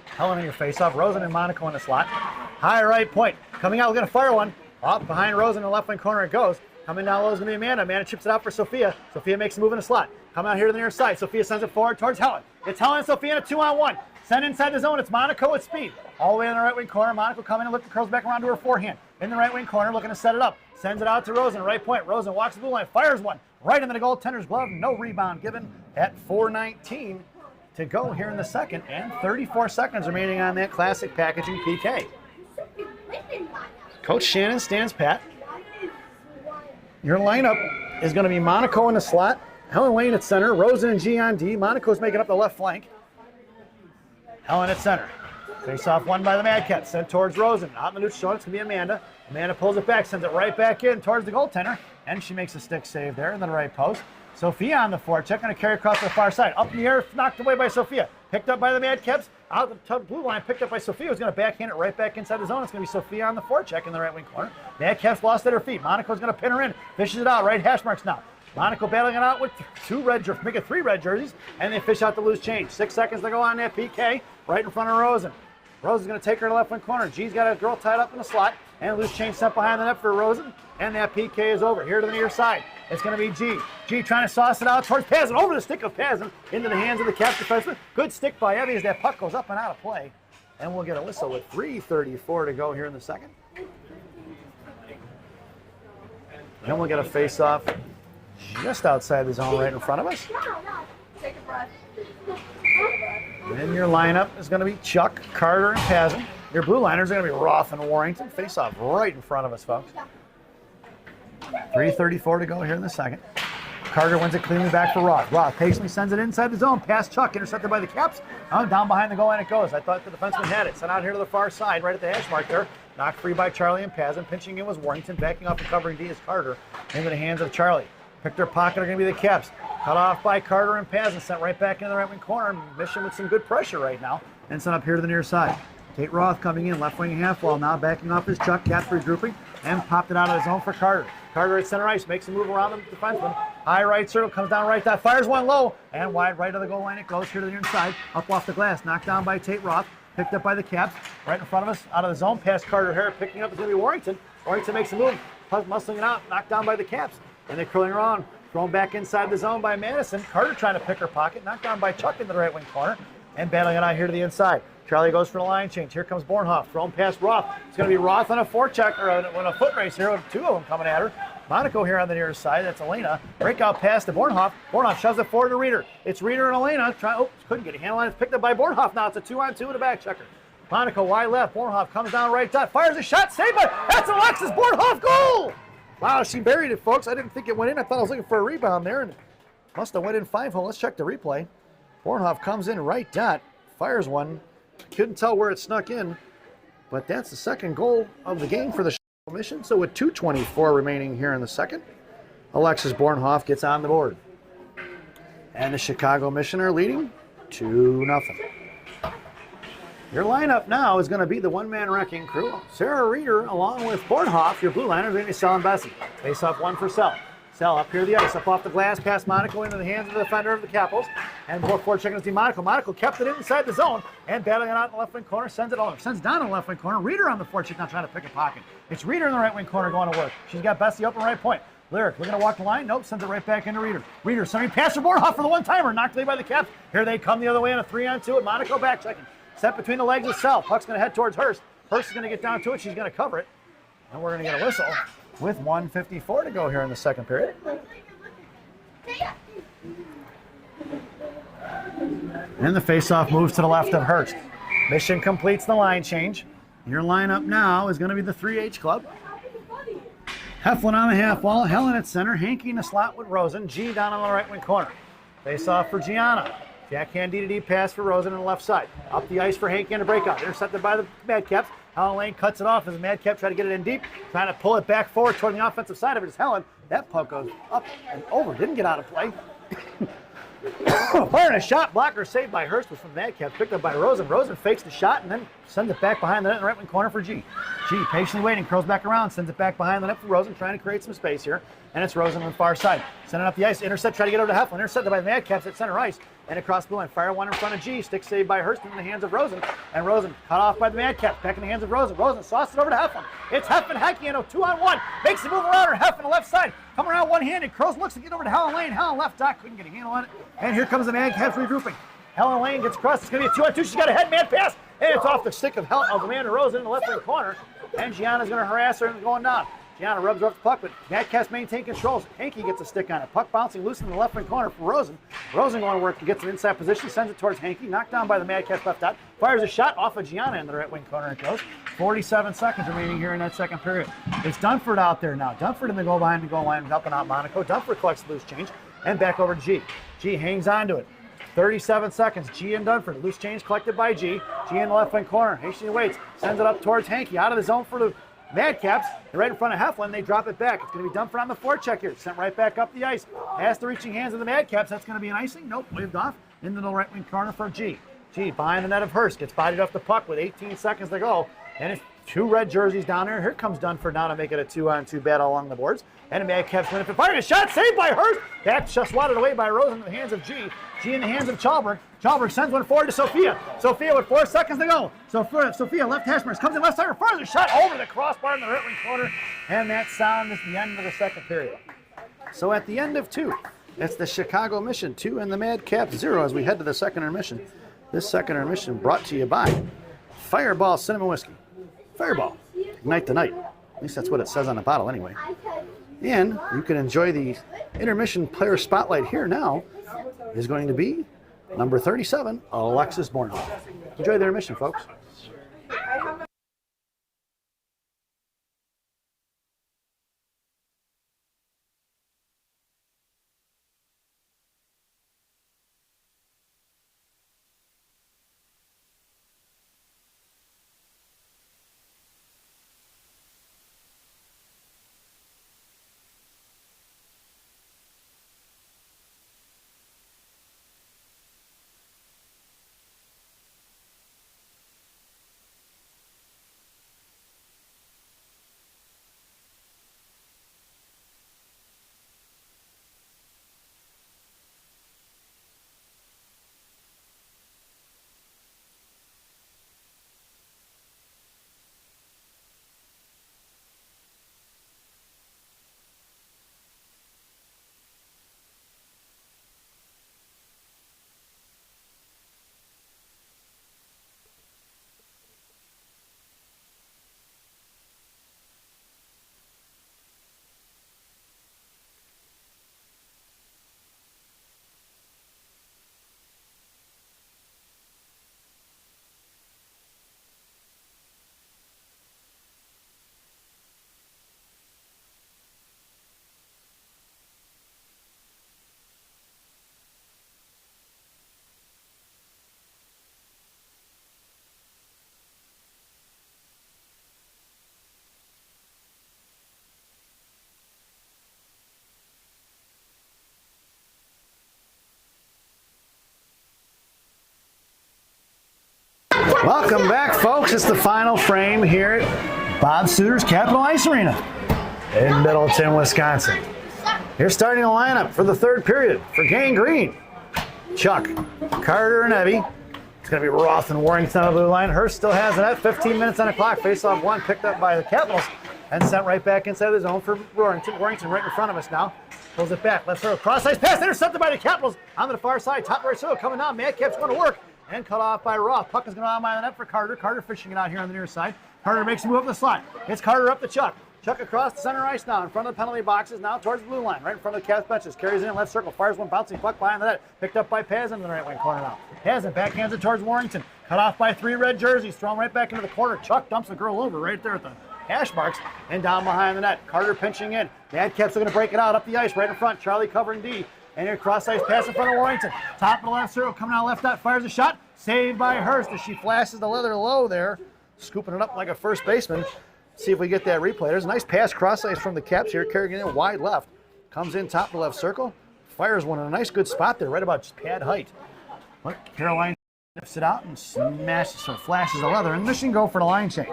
Helen in your face-off. Rosen and Monaco in the slot. High right point. Coming out, we're going to fire one. Up behind Rosen in the left wing corner it goes. Coming down low is going to be Amanda. Amanda chips it out for Sophia. Sophia makes a move in the slot. Coming out here to the near side. Sophia sends it forward towards Helen. It's Helen and Sophia in a 2-on-1. Send inside the zone. It's Monaco at speed. All the way in the right wing corner. Monaco coming and look the curls back around to her forehand. In the right wing corner, looking to set it up. Sends it out to Rosen. Right point. Rosen walks the blue line. Fires one. Right into the goaltender's glove. No rebound given at 4:19 to go here in the second. And 34 seconds remaining on that Classic Packaging PK. Coach Shannon stands pat. Your lineup is going to be Monaco in the slot. Helen Lane at center. Rosen and G on D. Monaco's making up the left flank. Helen at center. Face off one by the Madcats. Sent towards Rosen. Out in the neutral zone. It's going to be Amanda. Amanda pulls it back. Sends it right back in towards the goaltender. And she makes a stick save there in the right post. Sophia on the forecheck. Going to carry across the far side. Up in the air. Knocked away by Sophia. Picked up by the Madcaps. Out the blue line. Picked up by Sophia. Who's going to backhand it right back inside the zone. It's going to be Sophia on the forecheck in the right wing corner. Madcaps lost at her feet. Monaco's going to pin her in. Fishes it out. Right hash marks now. Monaco battling it out with make it three red jerseys, and they fish out the loose change. 6 seconds to go on that PK, right in front of Rosen. Rosen's going to take her to the left wing corner. G's got a girl tied up in the slot, and loose change sent behind the net for Rosen, and that PK is over. Here to the near side, it's going to be G. G trying to sauce it out towards Pazin, over the stick of Pazin, into the hands of the Caps defenseman. Good stick by Evie as that puck goes up and out of play, and we'll get a whistle with 3:34 to go here in the second. Then we'll get a face-off just outside the zone right in front of us. Take a breath. And your lineup is going to be Chuck, Carter, and Pazin. Your blue liners are going to be Roth and Warrington. Face-off right in front of us, folks. 3:34 to go here in the second. Carter wins it cleanly back for Roth. Roth patiently sends it inside the zone. Past Chuck, intercepted by the Caps. Down behind the goal line it goes. I thought the defenseman had it. Sent out here to the far side, right at the hash mark there. Knocked free by Charlie and Pazin. Pinching in was Warrington. Backing off and covering D is Carter. Into the hands of Charlie. Pick their pocket are going to be the Caps. Cut off by Carter and Pazin. Sent right back into the right wing corner. Mission with some good pressure right now. And sent up here to the near side. Tate Roth coming in, left wing half wall. Now backing off his Chuck. Caps regrouping. And popped it out of the zone for Carter. Carter at center ice. Makes a move around the defenseman. High right circle. Comes down right dot. Fires one low. And wide right of the goal line it goes here to the inside. Up off the glass. Knocked down by Tate Roth. Picked up by the Caps. Right in front of us. Out of the zone. Past Carter here. Picking up is going to be Warrington. Warrington makes a move. Muscling it out. Knocked down by the Caps. And they're curling around. Thrown back inside the zone by Madison. Carter trying to pick her pocket. Knocked down by Chuck in the right wing corner. And battling it out here to the inside. Charlie goes for the line change. Here comes Bornhoff. Thrown past Roth. It's going to be Roth on a forecheck or on a foot race here with two of them coming at her. Monaco here on the near side. That's Elena. Breakout pass to Bornhoff. Bornhoff shoves it forward to Reeder. It's Reeder and Elena. Couldn't get a handle on it. It's picked up by Bornhoff now. It's a 2-on-2 and a back checker. Monaco wide left. Bornhoff comes down right dot. Fires a shot. Saved by. That's Alexis Bornhoff. Goal! Wow, she buried it, folks. I didn't think it went in. I thought I was looking for a rebound there. And must have went in 5-hole. Let's check the replay. Bornhoff comes in right dot. Fires one. Couldn't tell where it snuck in. But that's the second goal of the game for the Mission. So with 2:24 remaining here in the second, Alexis Bornhoff gets on the board. And the Chicago Mission are leading 2-0. Your lineup now is going to be the one-man wrecking crew. Sarah Reeder along with Bornhoff. Your blue liners are going to be Sell and Bessie. Face off one for Sell. Sell up here the ice, up off the glass, past Monaco into the hands of the defender of the Capitals. And before checking to Monaco. Monaco kept it inside the zone and battling it out in the left wing corner. Sends it over. Sends down in the left wing corner. Reeder on the forecheck now trying to pick a pocket. It's Reeder in the right wing corner going to work. She's got Bessie open right point. Lyric, we're going to walk the line. Nope, sends it right back into Reeder. Reeder sending past for Bornhoff for the one-timer. Knocked away by the Caps. Here they come the other way on a 3-on-2 and Monaco back checking. Set between the legs of Sell. Puck's going to head towards Hurst. Hurst is going to get down to it. She's going to cover it. And we're going to get a whistle with 1:54 to go here in the second period. And the faceoff moves to the left of Hurst. Mission completes the line change. Your lineup now is going to be the 3H club. Heflin on the half wall. Helen at center. Hankey in the slot with Rosen. G down on the right wing corner. Faceoff for Gianna. Backhand D-to-D pass for Rosen on the left side. Up the ice for Hankey in a breakout. Intercepted by the Madcaps. Helen Lane cuts it off as the Madcaps try to get it in deep. Trying to pull it back forward toward the offensive side of it is Helen. That puck goes up and over. Didn't get out of play. Firing a shot. Blocker saved by Hurst was from the Madcaps. Picked up by Rosen. Rosen fakes the shot and then sends it back behind the net in the right wing corner for G. G patiently waiting. Curls back around. Sends it back behind the net for Rosen. Trying to create some space here. And it's Rosen on the far side. Sending up the ice. Intercept. Try to get over to Heflin. Intercepted by the Madcaps at center ice. And across the line. Fire one in front of G. Stick saved by Hurst in the hands of Rosen. And Rosen cut off by the Madcaps. Back in the hands of Rosen. Rosen sauces it over to Heflin. It's Heflin Hackey in a 2-on-1. Makes the move around her. Heflin left side. Coming around one-handed. Curls looks to get over to Helen Lane. Helen left dot. Couldn't get a handle on it. And here comes the Madcaps regrouping. Helen Lane gets across. It's going to be a 2-on-2. She's got a head man pass. And it's off the stick of Amanda Rosen in the left wing corner. And Gianna's going to harass her and going down. Gianna rubs off the puck, but Madcaps maintain control. Hankey gets a stick on it. Puck bouncing loose in the left wing corner for Rosen. Rosen going to work to get to the inside position, sends it towards Hankey, knocked down by the Madcaps left out. Fires a shot off of Gianna in the right wing corner. It goes. 47 seconds remaining here in that second period. It's Dunford out there now. Dunford in the goal behind the goal line, helping out Monaco. Dunford collects the loose change and back over to G. G hangs on to it. 37 seconds. G and Dunford. Loose change collected by G. G in the left wing corner. Hastings waits. Sends it up towards Hankey. Out of the zone for the Madcaps. They're right in front of Heflin. They drop it back. It's going to be Dunford on the forecheck here. Sent right back up the ice. Past the reaching hands of the Madcaps. That's going to be an icing. Nope. Waved off into the right wing corner for G. G behind the net of Hurst. Gets bodied off the puck with 18 seconds to go. And it's two red jerseys down there. Here comes Dunford now to make it a 2-on-2 battle along the boards. And the Madcaps win it. Firing a shot. Saved by Hurst. That's just swatted away by Rosen in the hands of G. G in the hands of Chalberg. Chalberg sends one forward to Sophia. Sophia with 4 seconds to go. So Sophia left hash marks. Comes in left side. Fires a shot over the crossbar in the right wing corner. And that sound is the end of the second period. So at the end of 2, it's the Chicago Mission 2 and the Madcaps 0 as we head to the second intermission. This second intermission brought to you by Fireball Cinnamon Whiskey. Fireball. Ignite the night. At least that's what it says on the bottle anyway. And you can enjoy the intermission player spotlight here now is going to be number 37, Alexis Bornhoff. Enjoy the intermission, folks. Welcome back, folks. It's the final frame here at Bob Suiter's Capitol Ice Arena in Middleton, Wisconsin. Here's starting the lineup for the third period for Gang Green. Chuck, Carter, and Evie. It's going to be Roth and Warrington on the blue line. Hurst still has it at 15 minutes on the clock. Face-off one picked up by the Capitals and sent right back inside the zone for Warrington. Warrington right in front of us now. Pulls it back. Left throw. Cross-ice pass. Intercepted by the Capitals on the far side. Top right circle coming down. Madcap's going to work. And cut off by Roth. Puck is going on by the net for Carter. Carter fishing it out here on the near side. Carter makes a move up the slot. It's Carter up to Chuck. Chuck across the center ice now in front of the penalty boxes, now towards the blue line, right in front of the Caps benches. Carries it in left circle, fires one bouncing puck behind the net. Picked up by Pazin in the right wing corner now. Pazin backhands it towards Warrington. Cut off by three red jerseys, thrown right back into the corner. Chuck dumps the girl over right there at the hash marks and down behind the net. Carter pinching in. Madcaps are going to break it out up the ice right in front. Charlie covering D. And here cross ice pass in front of Warrington. Top of the left circle coming out left dot, fires a shot. Saved by Hurst as she flashes the leather low there. Scooping it up like a first baseman. See if we get that replay. There's a nice pass cross ice from the Caps here. Carrying it in wide left. Comes in top of the left circle. Fires one in a nice good spot there, right about just pad height. But Caroline sniffs it out and smashes or flashes the leather. And Mission go for the line change.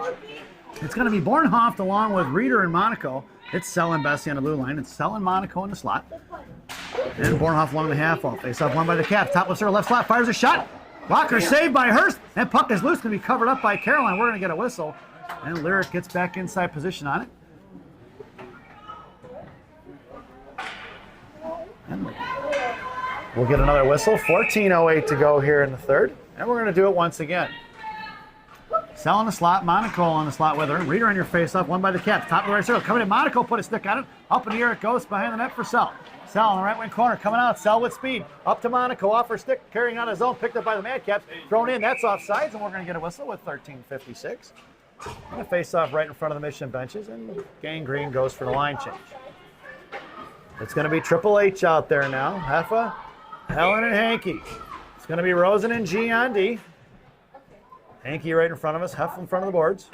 It's going to be Bornhoff along with Reeder and Monaco. It's Sell and Bessie on the blue line. It's Sell and Monaco in the slot. And Bornhoff along the half wall. Face off one by the Caps. Top left circle, left slot, fires a shot. Blocker saved by Hurst. That puck is loose, going to be covered up by Caroline. We're going to get a whistle. And Lyric gets back inside position on it. And we'll get another whistle. 14:08 to go here in the third. And we're going to do it once again. Sell in the slot, Monaco on the slot with her. Reeder on your face up, one by the Caps. Top of the right circle, coming in, Monaco put a stick on it. Up in the air it goes, behind the net for Sell. Sell on the right wing corner, coming out, Sell with speed. Up to Monaco, off her stick, carrying on his own, picked up by the Madcaps. Thrown in, that's offsides, and we're going to get a whistle with 13:56. And a face off right in front of the Mission benches, and Gang Green goes for the line change. It's going to be Triple H out there now. Heffa, Helen, and Hanky. It's going to be Rosen and G on D. Hanky right in front of us, Heff in front of the boards.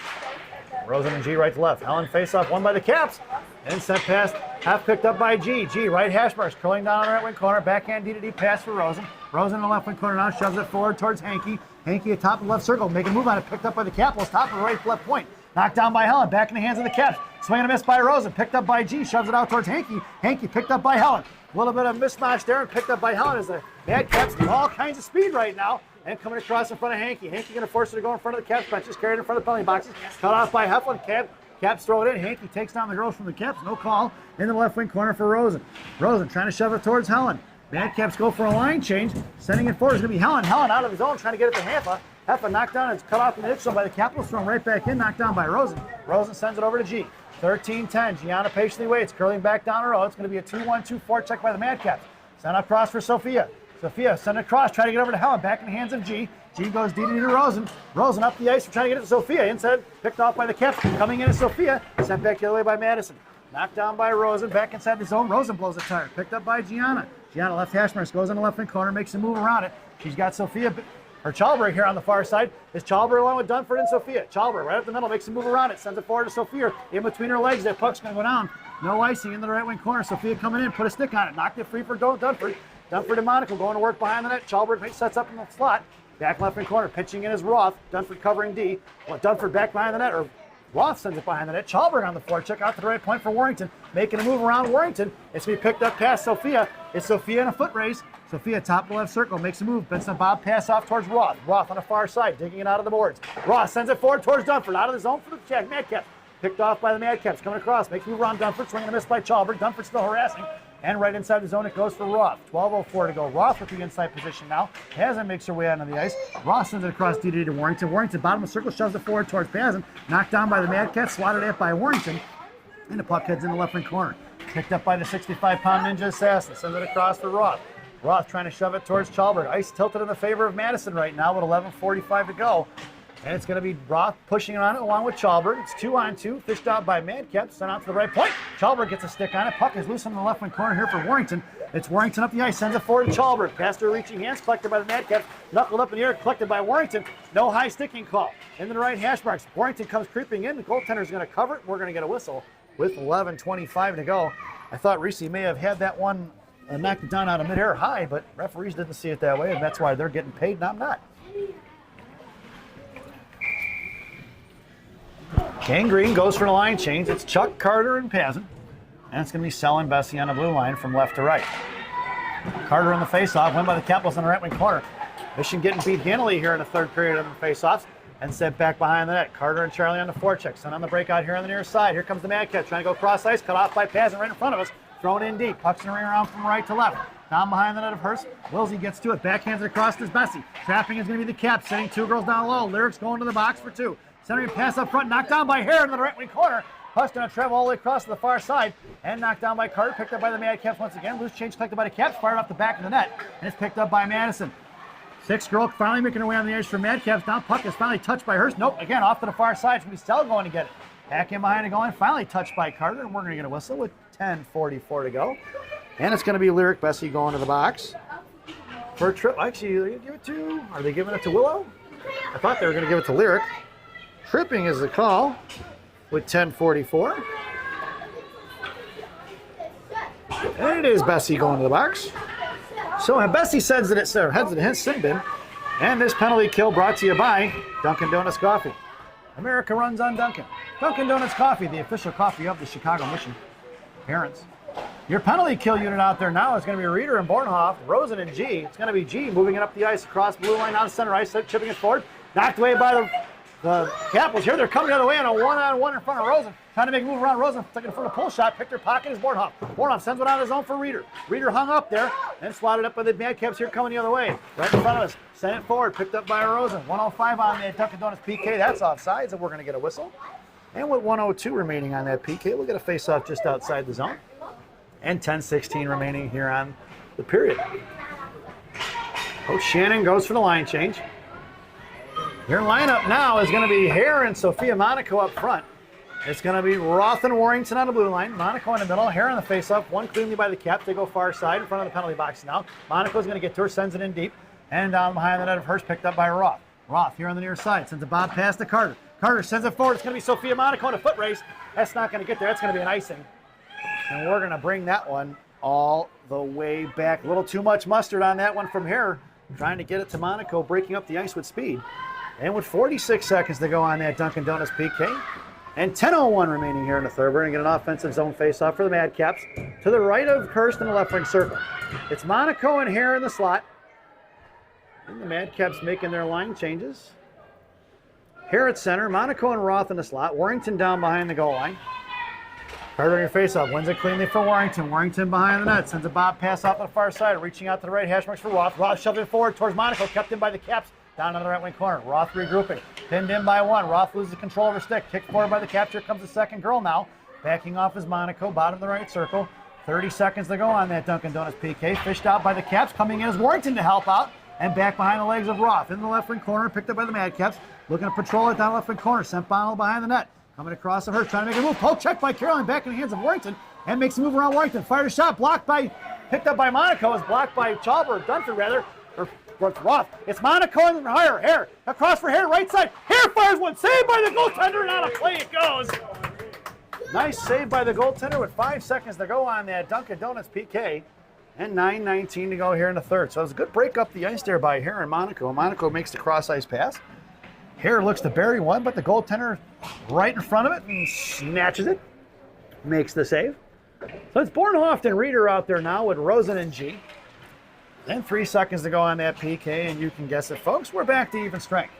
Rosen and G right to left. Helen face off, one by the Caps. And sent past, half picked up by G. G right hash marks, curling down on the right wing corner. Backhand D-to-D pass for Rosen. Rosen in the left wing corner now, shoves it forward towards Hanky. Hanky at top of the left circle, making a move on it, picked up by the Capitals, top of the right left point. Knocked down by Helen, back in the hands of the Caps. Swing and a miss by Rosen, picked up by G, shoves it out towards Hanky. Hanky picked up by Helen. A little bit of mismatch there and picked up by Helen as the Madcaps have all kinds of speed right now. And coming across in front of Hanky. Hanky going to force her to go in front of the Caps benches, carried in front of the penalty boxes. Cut off by Heflin. Caps throw it in. Hanky takes down the girls from the Caps. No call in the left wing corner for Rosen. Rosen trying to shove it towards Helen. Madcaps go for a line change. Sending it forward is going to be Helen. Helen out of his own trying to get it to Heffa. Heffa knocked down. It's cut off in the hip zone by the Capitals. Thrown right back in. Knocked down by Rosen. Rosen sends it over to G. 13-10. Gianna patiently waits. Curling back down her row. It's going to be a 2-1-2 forecheck by the Madcaps. Send across for Sophia. Sophia send it across. Try to get over to Helen. Back in the hands of G. G goes DD to Rosen. Rosen up the ice. We're trying to get it to Sophia. Inside. Picked off by the Caps. Coming in to Sophia. Sent back the other way by Madison. Knocked down by Rosen. Back inside the zone. Rosen blows a tire. Picked up by Gianna. Gianna left hash marks. Goes in the left hand corner. Makes a move around it. She's got Sophia. Her Chalber here on the far side. Is Chalber along with Dunford and Sophia. Chalber right up the middle. Makes a move around it. Sends it forward to Sophia. In between her legs. That puck's going to go down. No icing in the right wing corner. Sophia coming in. Put a stick on it. Knocked it free for Dunford. Dunford and Monaco going to work behind the net. Chalber sets up in the slot. Back left wing corner. Pitching in is Roth. Dunford covering D. Dunford back behind the net. Or Roth sends it behind the net. Chalber on the forecheck out to the right point for Warrington. Making a move around Warrington. It's going to be picked up past Sophia. It's Sophia in a foot race. Sophia top of the left circle. Makes a move. Benson Bob pass off towards Roth. Roth on the far side. Digging it out of the boards. Roth sends it forward towards Dunford. Out of the zone for the check. Madcaps. Picked off by the Madcaps. Coming across. Makes a move around Dunford. Swinging a miss by Chalber. Dunford still harassing. And right inside the zone it goes for Roth. 12:04 to go. Roth with the inside position now. Pazin makes her way onto the ice. Roth sends it across DD to Warrington. Warrington bottom of the circle shoves it forward towards Pazin. Knocked down by the Madcats. Swatted at by Warrington. And the puck heads in the left wing corner. Picked up by the 65-pound Ninja Assassin. Sends it across for Roth. Roth trying to shove it towards Chalbert. Ice tilted in the favor of Madison right now with 11:45 to go. And it's going to be Roth pushing on it along with Chalbert. It's 2-on-2, fished out by Madcaps, sent out to the right point. Chalbert gets a stick on it. Puck is loose in the left wing corner here for Warrington. It's Warrington up the ice, sends it forward to Chalbert. Past her reaching hands, collected by the Madcaps. Knuckled up in the air, collected by Warrington. No high sticking call. Into the right hash marks. Warrington comes creeping in. The goaltender's going to cover it. We're going to get a whistle with 11:25 to go. I thought Reese may have had that one knocked it down out of midair high, but referees didn't see it that way, and that's why they're getting paid and I'm not. Gangrene goes for the line change. It's Chuck, Carter, and Pazin. And it's going to be Sell and Bessie on the blue line from left to right. Carter on the faceoff, win by the Capitals on the right wing corner. Mission getting beat handily here in the third period of the faceoffs and sent back behind the net. Carter and Charlie on the forecheck. Sent on the breakout here on the near side. Here comes the Madcap trying to go cross ice. Cut off by Pazin right in front of us. Thrown in deep. Puck's going to ring around from right to left. Down behind the net of Hurst. Wilsey gets to it. Backhands it across to Bessie. Trapping is going to be the Cap. Sending two girls down low. Lyrics going to the box for two. Centering pass up front, knocked down by Hare in the right wing corner. Huss going to travel all the way across to the far side and knocked down by Carter. Picked up by the Madcaps once again. Loose change collected by the Caps, fired off the back of the net, and it's picked up by Madison. Sixth girl finally making her way on the ice for Madcaps. Down puck is finally touched by Hurst. Nope, again off to the far side. It's going to be Stell going to get it. Back in behind the goal line, finally touched by Carter, and we're going to get a whistle with 10:44 to go. And it's going to be Lyric Bessie going to the box for a trip. Actually, are they going to give it to? Are they giving it to Willow? I thought they were going to give it to Lyric. Tripping is the call with 10:44. And it is Bessie going to the box. So Bessie says that it's heads in his sin bin. And this penalty kill brought to you by Dunkin' Donuts Coffee. America runs on Dunkin'. Dunkin' Donuts Coffee, the official coffee of the Chicago Mission. Parents. Your penalty kill unit out there now is going to be Reeder and Bornhoff, Rosen and G. It's going to be G moving it up the ice across blue line down center ice, chipping it forward. Knocked away by the Capitals here. They're coming the other way on a one-on-one in front of Rosen. Trying to make a move around Rosen. Looking for the pull shot. Picked her pocket is Bornhoff. Bornhoff sends one out of his own for Reeder. Reeder hung up there and swatted up by the Madcaps here coming the other way. Right in front of us. Sent it forward. Picked up by Rosen. 105 on the Dunkin' Donuts PK. That's offsides, and we're going to get a whistle. And with 102 remaining on that PK, we'll get a face-off just outside the zone. And 10:16 remaining here on the period. Coach Shannon goes for the line change. Your lineup now is going to be Hare and Sophia Monaco up front. It's going to be Roth and Warrington on the blue line. Monaco in the middle. Hare on the face-off. One cleanly by the Cap. They go far side in front of the penalty box now. Monaco's going to get to her, sends it in deep. And down behind the net of Hurst, picked up by Roth. Roth here on the near side. Sends a bob pass to Carter. Carter sends it forward. It's going to be Sophia Monaco in a foot race. That's not going to get there. That's going to be an icing. And we're going to bring that one all the way back. A little too much mustard on that one from Hare. Trying to get it to Monaco, breaking up the ice with speed. And with 46 seconds to go on that Dunkin' Donuts PK, and 10:01 remaining here in the third, we're going to get an offensive zone face-off for the Madcaps to the right of Hurst in the left wing circle. It's Monaco and Hare in the slot. And the Madcaps making their line changes. Hare at center, Monaco and Roth in the slot. Warrington down behind the goal line. Carter in your face-off, wins it cleanly for Warrington. Warrington behind the net, sends a bob pass off to the far side, reaching out to the right, hash marks for Roth. Roth shoved it forward towards Monaco, kept in by the Caps. Down to the right wing corner. Roth regrouping. Pinned in by one. Roth loses control of her stick. Kicked forward by the Caps. Here comes the second girl now. Backing off is Monaco. Bottom of the right circle. 30 seconds to go on that Dunkin' Donuts PK. Fished out by the Caps. Coming in is Warrington to help out. And back behind the legs of Roth. In the left wing corner. Picked up by the Madcaps. Looking to patrol it down the left wing corner. Sent Bonnell behind the net. Coming across to her. Trying to make a move. Poke check by Caroline. Back in the hands of Warrington. And makes a move around Warrington. Fired a shot. Blocked by... Picked up by Monaco. Is blocked by Chalber. Dunford rather. Or Roth. It's Monaco and Hare. Across for Hare. Right side. Hare fires one. Saved by the goaltender. And out of play it goes. Nice save by the goaltender with 5 seconds to go on that Dunkin' Donuts PK. And 9:19 to go here in the third. So it was a good break up the ice there by Hare and Monaco. Monaco makes the cross ice pass. Hare looks to bury one, but the goaltender right in front of it and snatches it. Makes the save. So it's Bornhoft and Reeder out there now with Rosen and G. Then 3 seconds to go on that PK, and you can guess it, folks. We're back to even strength.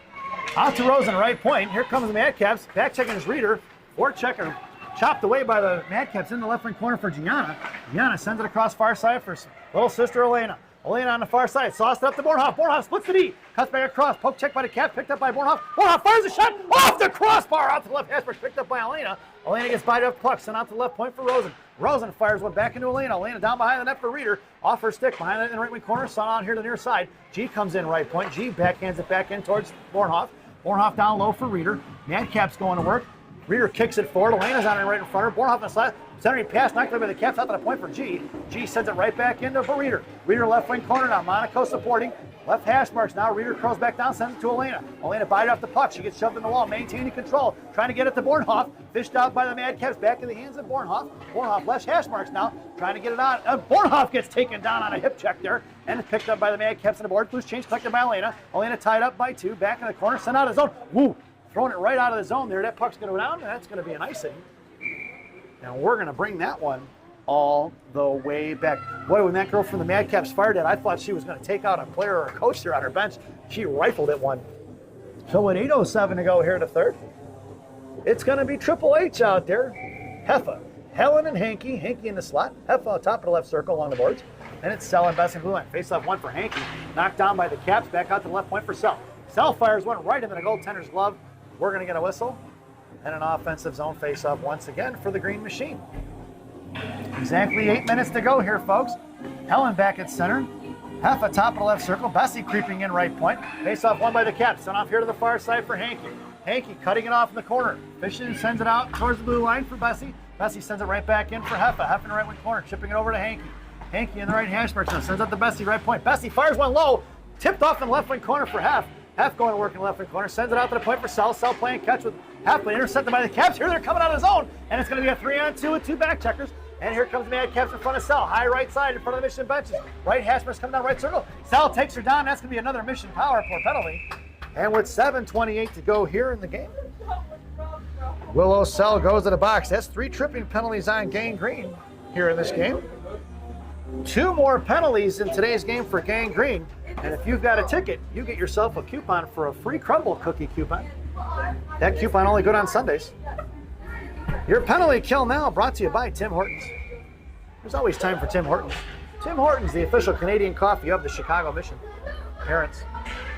Out to Rosen, right point. Here comes the Madcaps. Back checking his Reeder. Forward checker. Chopped away by the Madcaps in the left wing corner for Gianna. Gianna sends it across far side for little sister Elena. Elena on the far side. Sauced up to Bornhoff. Bornhoff splits the D. Cuts back across. Poke check by the Caps. Picked up by Bornhoff. Bornhoff fires a shot off the crossbar out to the left hash mark. Picked up by Elena. Elena gets by the puck. Sent out to the left point for Rosen. Rosen fires one back into Elena. Elena down behind the net for Reeder. Off her stick behind it in the right wing corner. Saw on here to the near side. G comes in right point. G backhands it back in towards Bornhoff. Bornhoff down low for Reeder. Madcaps going to work. Reeder kicks it forward. Elena's on it right in front of her. Bornhoff in the slot. Centering pass knocked away by the Caps out to the point for G. G sends it right back into for Reeder. Reeder left wing corner now. Monaco supporting. Left hash marks now. Reeder curls back down, sends it to Elena. Elena bited off the puck. She gets shoved in the wall, maintaining control. Trying to get it to Bornhoff. Fished out by the Madcaps back in the hands of Bornhoff. Bornhoff left hash marks now. Trying to get it on. Bornhoff gets taken down on a hip check there. And it's picked up by the Madcaps on the board. Loose change collected by Elena. Elena tied up by two. Back in the corner. Sent out of zone. Woo! Throwing it right out of the zone there. That puck's going to go down, and that's going to be an icing. And we're going to bring that one all the way back. Boy, when that girl from the Madcaps fired it, I thought she was going to take out a player or a coach there on her bench. She rifled it one. So with 8:07 to go here in the third, it's going to be Triple H out there. Heffa, Helen and Hanky. Hanky in the slot. Heffa on top of the left circle along the boards. And it's Sell and Besson blue line. Face off one for Hanky. Knocked down by the Caps. Back out to the left point for Sell. Sell fires one right into the goaltender's glove. We're going to get a whistle. And an offensive zone face-off once again for the Green Machine. Exactly 8 minutes to go here, folks. Helen back at center. Heffa top of the left circle. Bessie creeping in right point. Face-off won by the Caps. Sent off here to the far side for Hanky. Hanky cutting it off in the corner. Fishing sends it out towards the blue line for Bessie. Bessie sends it right back in for Heffa. Heffa in the right wing corner, chipping it over to Hanky. Hanky in the right hash mark now. Sends out to Bessie, right point. Bessie fires one low. Tipped off in the left wing corner for Heff. Heff going to work in the left wing corner. Sends it out to the point for Sell. Sell playing catch with Heff, but intercepted by the Caps. Here they're coming out of zone. And it's going to be a 3-on-2 with two back checkers. And here comes the Madcaps in front of Sell. High right side in front of the Mission benches. Right hash marks coming down right circle. Sell takes her down. That's going to be another Mission power play penalty. And with 7:28 to go here in the game, Willow Sell goes to the box. That's 3 tripping penalties on Gang Green here in this game. 2 more penalties in today's game for Gang Green. And if you've got a ticket, you get yourself a coupon for a free crumble cookie coupon. That coupon only good on Sundays. Your penalty kill now brought to you by Tim Hortons. There's always time for Tim Hortons. Tim Hortons, the official Canadian coffee of the Chicago Mission. Parents.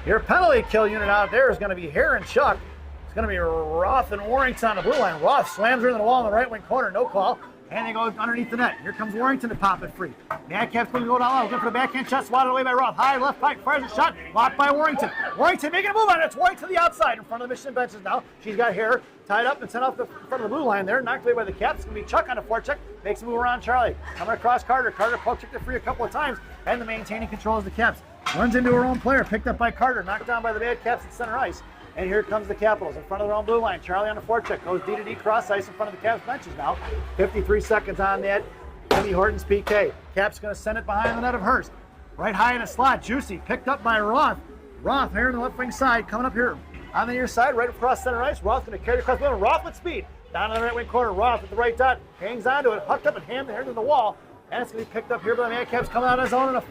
Your penalty kill unit out there is going to be Hare and Chuck. It's going to be Roth and Warrington on the blue line. Roth slams her into the wall in the right wing corner. No call. And they go underneath the net. Here comes Warrington to pop it free. Madcaps going to go down low. Looking for the backhand shot. Swatted away by Roth. High left pike. Fires a shot. Blocked by Warrington. Warrington making a move on it. It's Warrington to the outside in front of the Mission benches now. She's got Hare tied up and sent off the front of the blue line there. Knocked away by the Caps. It's going to be Chuck on the forecheck. Makes a move around Charlie. Coming across Carter. Carter poke checked it free a couple of times. And the maintaining control is the Caps. Runs into her own player. Picked up by Carter. Knocked down by the Madcaps at center ice. And here comes the Capitals in front of their own blue line. Charlie on the forecheck goes D-to-D cross ice in front of the Caps benches now. 53 seconds on that. Timmy Hortons PK. Caps going to send it behind the net of Hurst. Right high in a slot. Juicy picked up by Roth. Roth here on the left wing side coming up here on the near side right across center ice. Roth going to carry it across the middle. Roth with speed. Down to the right wing corner. Roth at the right dot. Hangs onto it. Hucked up and hammed the hair to the wall. And it's going to be picked up here by the Madcaps coming out of his own in a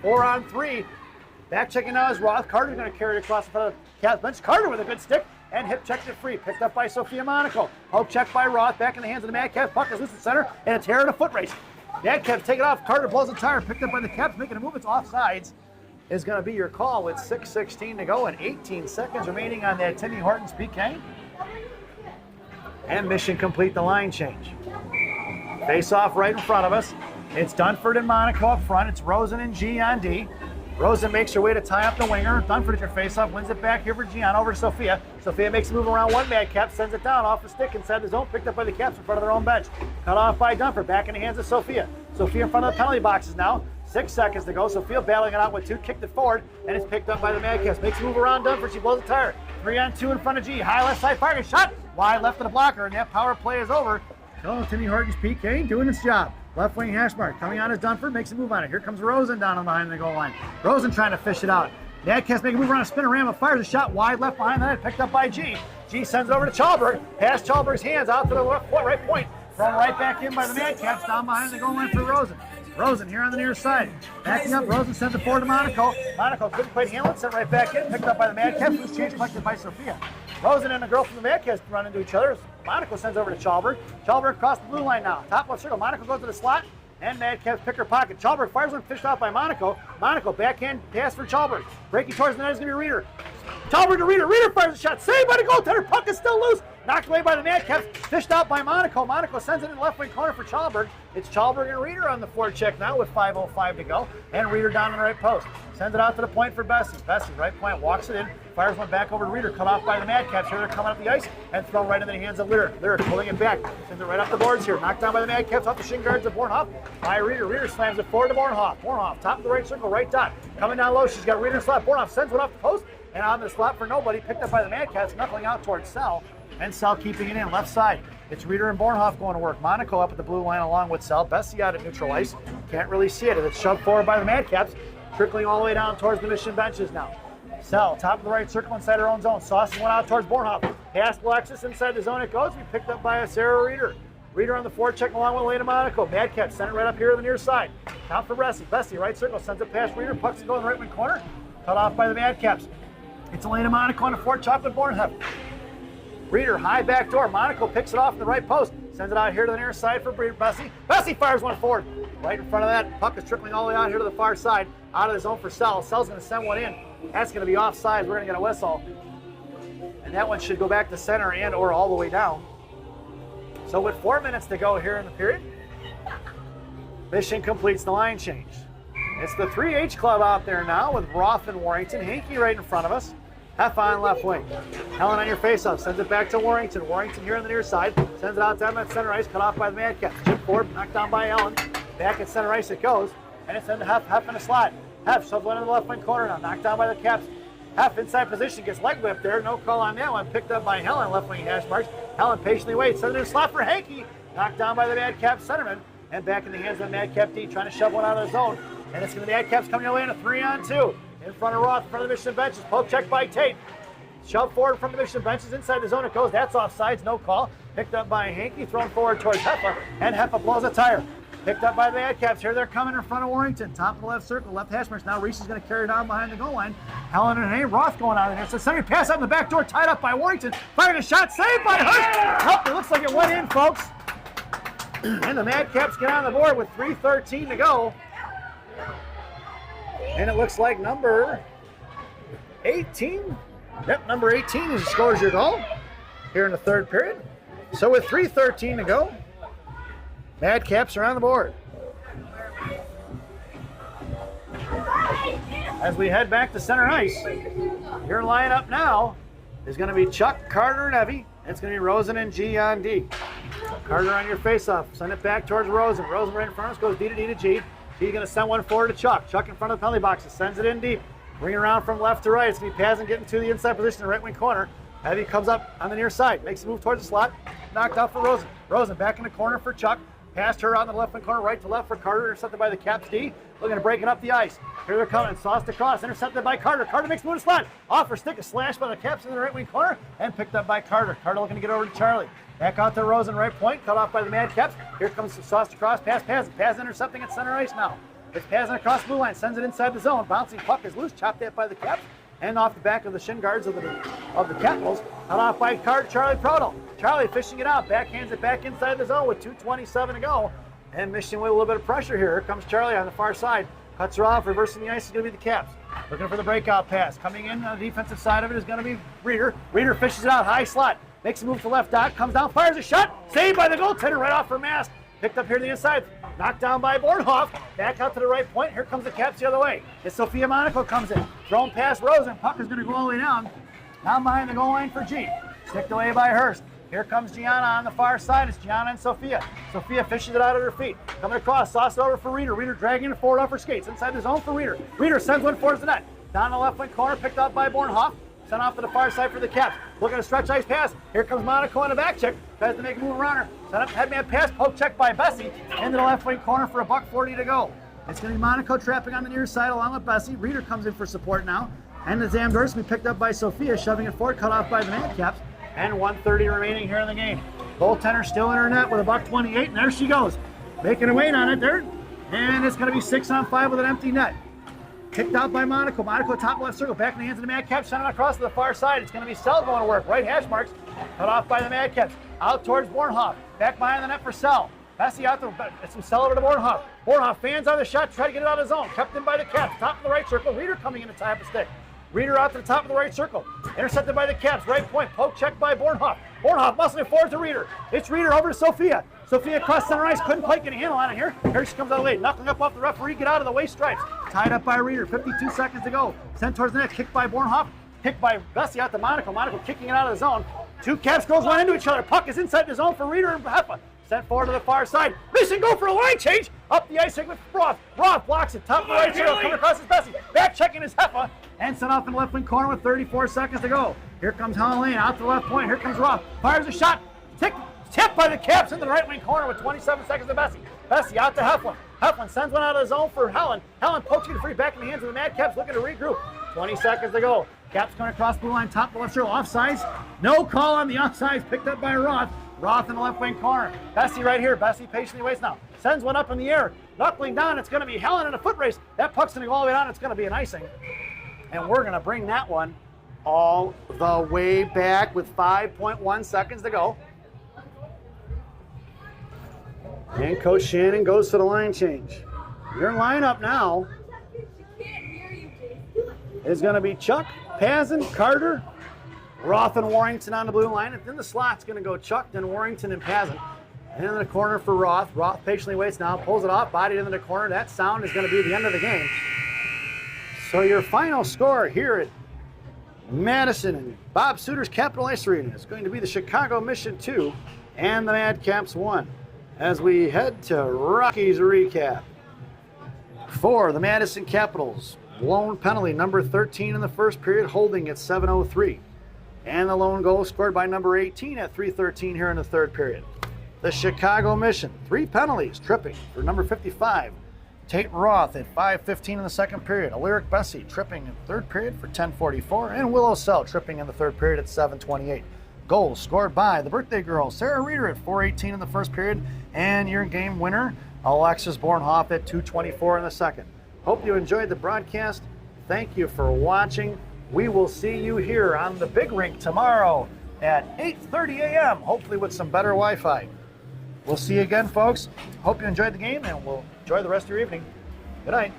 4-on-3. Back checking now is Roth. Carter's going to carry it across the front of the Caps bench. Carter with a good stick and hip checks it free. Picked up by Sophia Monaco. Hope checked by Roth. Back in the hands of the Madcaps. Puck is loose at center and it's here in a foot race. Madcaps take it off. Carter blows the tire. Picked up by the Caps making a move. It's offsides. is going to be your call with 6:16 to go and 18 seconds remaining on that Timmy Hortons PK. And mission complete, the line change. Face off right in front of us. It's Dunford and Monaco up front. It's Rosen and G on D. Rosen makes her way to tie up the winger. Dunford at your face-off, wins it back here for Gian over to Sophia. Sophia makes a move around one Madcap, sends it down off the stick inside the zone, picked up by the Caps in front of their own bench. Cut off by Dunford, back in the hands of Sophia. Sophia in front of the penalty boxes now. 6 seconds to go. Sophia battling it out with 2, kicked it forward, and it's picked up by the Madcaps. Makes a move around Dunford, she blows a tire. 3 on 2 in front of G. High left side fire, shot wide left of the blocker, and that power play is over. So Timmy Hortons PK doing its job. Left wing hash mark coming on as Dunford, makes a move on it. Here comes Rosen down on behind the goal line. Rosen trying to fish it out. Madcaps make a move around a spinorama, fires a shot wide left behind the net, picked up by G. G sends it over to Chalberg, past Chalberg's hands out to the right point. Thrown right back in by the Madcaps down behind the goal line for Rosen. Rosen here on the near side. Backing up, Rosen sends it forward to Monaco. Monaco couldn't quite handle it, sent right back in, picked up by the Madcaps, loose change collected by Sophia. Rosen and the girl from the Madcaps run into each other. Monaco sends over to Chalberg. Chalberg across the blue line now. Top left circle. Monaco goes to the slot. And Madcaps pick her pocket. Chalberg fires one, fished off by Monaco. Monaco backhand pass for Chalberg. Breaking towards the net is going to be Reeder. Chalberg to Reeder. Reeder fires a shot. Saved by the goaltender. Puck is still loose. Knocked away by the Madcaps. Fished out by Monaco. Monaco sends it in the left wing corner for Chalberg. It's Chalberg and Reeder on the forecheck now with 5:05 to go. And Reeder down in the right post. Sends it out to the point for Bessie. Bessie, right point, walks it in. Fires one back over to Reeder. Cut off by the Madcaps. Here they're coming up the ice and thrown right into the hands of Litter. Litter pulling it back. Sends it right off the boards here. Knocked down by the Madcaps off the shin guards of Bornhoff. By Reeder. Reeder slams it forward to Bornhoff. Bornhoff, top of the right circle, right dot. Coming down low. She's got Reeder in slot. Bornhoff sends one off the post and on the slot for nobody. Picked up by the Madcaps, knuckling out towards Sell. And Sell keeping it in left side. It's Reeder and Bornhoff going to work. Monaco up at the blue line along with Sell. Bessie out at neutral ice. Can't really see it. It's shoved forward by the Madcaps. Trickling all the way down towards the mission benches now. Sell, top of the right circle inside her own zone. Saucing one out towards Bornhoff. Past Alexis inside the zone it goes. We picked up by a Sarah Reeder. Reeder on the forecheck along with Elena Monaco. Madcaps sent it right up here to the near side. Out for Bessie. Bessie, right circle, sends it past Reeder. Puck's going the right wing corner. Cut off by the Madcaps. It's Elena Monaco on the forecheck with Bornhoff. Reeder, high back door. Monaco picks it off in the right post. Sends it out here to the near side for Bessie. Bessie fires one forward. Right in front of that. Puck is trickling all the way out here to the far side. Out of the zone for Sell. Sell's going to send one in. That's going to be offside. We're going to get a whistle. And that one should go back to center and or all the way down. So with 4 minutes to go here in the period, mission completes the line change. It's the 3H club out there now with Roth and Warrington. Hankey right in front of us. Heff on left wing. Helen on your faceoff. Sends it back to Warrington. Warrington here on the near side. Sends it out to at center ice. Cut off by the Madcaps. Chip forward. Knocked down by Ellen. Back at center ice it goes. And it's into Heff. Heff in the slot. Heff shoves one in the left wing corner now. Knocked down by the Caps. Heff inside position. Gets leg whipped there. No call on that one. Picked up by Helen. Left wing hash marks. Helen patiently waits. Sends it in a slot for Hankey. Knocked down by the Madcap centerman. And back in the hands of the Madcap D. Trying to shove one out of the zone. And it's going to be the Madcaps coming away in a 3-on-2. In front of Roth. In front of the Mission benches. Poke check by Tate. Shoved forward from the Mission benches. Inside the zone it goes. That's offsides. No call. Picked up by Hankey. Thrown forward towards Heffa. And Heffa blows a tire. Picked up by the Madcaps. Here they're coming in front of Warrington. Top of the left circle. Left hash marks. Now Reese is going to carry it down behind the goal line. Helen and Hay. Roth going out of there. So center pass out in the back door. Tied up by Warrington. Firing a shot. Saved by Hurst. Nope. It looks like it went in, folks. And the Madcaps get on the board with 3:13 to go. And it looks like number 18. Yep, number 18 scores your goal here in the third period. So with 3:13 to go, Madcaps are on the board. As we head back to center ice, your lineup now is going to be Chuck, Carter, and Evie. It's going to be Rosen and G on D. Carter on your faceoff. Send it back towards Rosen. Rosen right in front of us goes D to D to G. G's going to send one forward to Chuck. Chuck in front of the penalty boxes. Sends it in deep. Bringing around from left to right. It's going to be Pazin getting to the inside position in the right wing corner. Evie comes up on the near side. Makes a move towards the slot. Knocked out for Rosen. Rosen back in the corner for Chuck. Past her on the left wing corner, right to left for Carter. Intercepted by the Caps D. Looking to break it up the ice. Here they're coming. Sauced across. Intercepted by Carter. Carter makes a move to slot. Off her stick. A slash by the Caps in the right wing corner. And picked up by Carter. Carter looking to get over to Charlie. Back out to Rosen, right point. Cut off by the Madcaps. Here comes Sauced across. Past Pazin. Pazin intercepting at center ice now. It's Pazin across the blue line. Sends it inside the zone. Bouncing puck is loose. Chopped at by the Caps. And off the back of the shin guards of the Capitals. Cut off by Charlie Proto. Charlie fishing it out. Backhands it back inside the zone with 2:27 to go. And Michigan with a little bit of pressure here. Here comes Charlie on the far side. Cuts her off. Reversing the ice is going to be the Caps. Looking for the breakout pass. Coming in on the defensive side of it is going to be Reeder. Reeder fishes it out, high slot. Makes a move to left dot, comes down, fires a shot. Saved by the goaltender right off her mask. Picked up here to the inside. Knocked down by Bornhoff. Back out to the right point. Here comes the Caps the other way. As Sophia Monaco comes in. Thrown past Rosen. Puck is going to go all the way down. Down behind the goal line for G. Sticked away by Hurst. Here comes Gianna on the far side. It's Gianna and Sophia. Sophia fishes it out at her feet. Coming across, sauce it over for Reeder. Reeder dragging it forward off her skates. Inside the zone for Reeder. Reeder sends one towards the net. Down the left wing corner, picked up by Bornhoff. Sent off to the far side for the Caps. Looking to stretch ice pass. Here comes Monaco on the back check. Tries to make a move around her. Set up headman pass. Poke check by Bessie. Into the left wing corner for $1:40 to go. It's going to be Monaco trapping on the near side along with Bessie. Reeder comes in for support now. And the Zamdorf's going to be picked up by Sophia, shoving it forward, cut off by the Madcaps. And 1:30 remaining here in the game. Goaltender still in her net with $1:28, and there she goes. Making a wait on it there. And it's going to be 6-on-5 with an empty net. Kicked out by Monaco. Monaco top left circle. Back in the hands of the Madcaps. Sent it across to the far side. It's going to be Sell going to work. Right hash marks. Cut off by the Madcaps. Out towards Bornhoff. Back behind the net for Sell. Bessie out the it's some Sell over to Bornhoff. Bornhoff fans on the shot. Try to get it out of the zone. Kept in by the Caps. Top of the right circle. Reeder coming in to tie up a stick. Reeder out to the top of the right circle. Intercepted by the Caps. Right point. Poke check by Bornhoff. Bornhoff muscling it forward to Reeder. It's Reeder over to Sophia. Sophia across center ice. Couldn't quite get a handle on it here. Here she comes out of the way. Knuckling up off the referee. Get out of the way stripes. Tied up by Reeder. 52 seconds to go. Sent towards the net. Kicked by Bornhoff. Kicked by Bessie out to Monaco. Monaco kicking it out of the zone. Two Caps girls run into each other. Puck is inside the zone for Reeder and Heffa. Sent forward to the far side. Mission go for a line change. Up the ice with Roth. Roth blocks it. Top of the right circle. Coming across his Bessie. Back checking his Heffa. And sent off in the left wing corner with 34 seconds to go. Here comes Helen Lane out to the left point. Here comes Roth. Fires a shot. Tipped by the Caps into the right wing corner with 27 seconds to Bessie. Bessie out to Heflin. Heflin sends one out of the zone for Helen. Helen pokes it free back in the hands of the Madcaps, looking to regroup. 20 seconds to go. Caps coming across blue line, top left circle, offsides. No call on the offsides, picked up by Roth. Roth in the left wing corner. Bessie right here. Bessie patiently waits now. Sends one up in the air. Knuckling down. It's going to be Helen in a foot race. That puck's going to go all the way down. It's going to be an icing. And we're going to bring that one all the way back with 5.1 seconds to go. And Coach Shannon goes for the line change. Your lineup now is going to be Chuck, Pazin, Carter, Roth, and Warrington on the blue line. And then the slot's going to go Chuck, then Warrington and Pazin. And in the corner for Roth. Roth patiently waits now, pulls it off, bodied into the corner. That sound is going to be the end of the game. So your final score here at Madison and Bob Suter's Capital Ice Arena is going to be the Chicago Mission 2 and the Madcaps 1. As we head to Rocky's recap. For the Madison Capitals, lone penalty number 13 in the first period, holding at 7:03. And the lone goal scored by number 18 at 3:13 here in the third period. The Chicago Mission, 3 penalties, tripping for number 55. Tate Roth at 5:15 in the second period. Alaric Bessie tripping in the third period for 10:44. And Willow Sell tripping in the third period at 7:28. Goals scored by the birthday girl, Sarah Reeder at 4:18 in the first period. And your game winner, Alexis Bornhoff at 2:24 in the second. Hope you enjoyed the broadcast. Thank you for watching. We will see you here on the big rink tomorrow at 8:30 a.m., hopefully with some better Wi-Fi. We'll see you again, folks. Hope you enjoyed the game, and we'll enjoy the rest of your evening. Good night.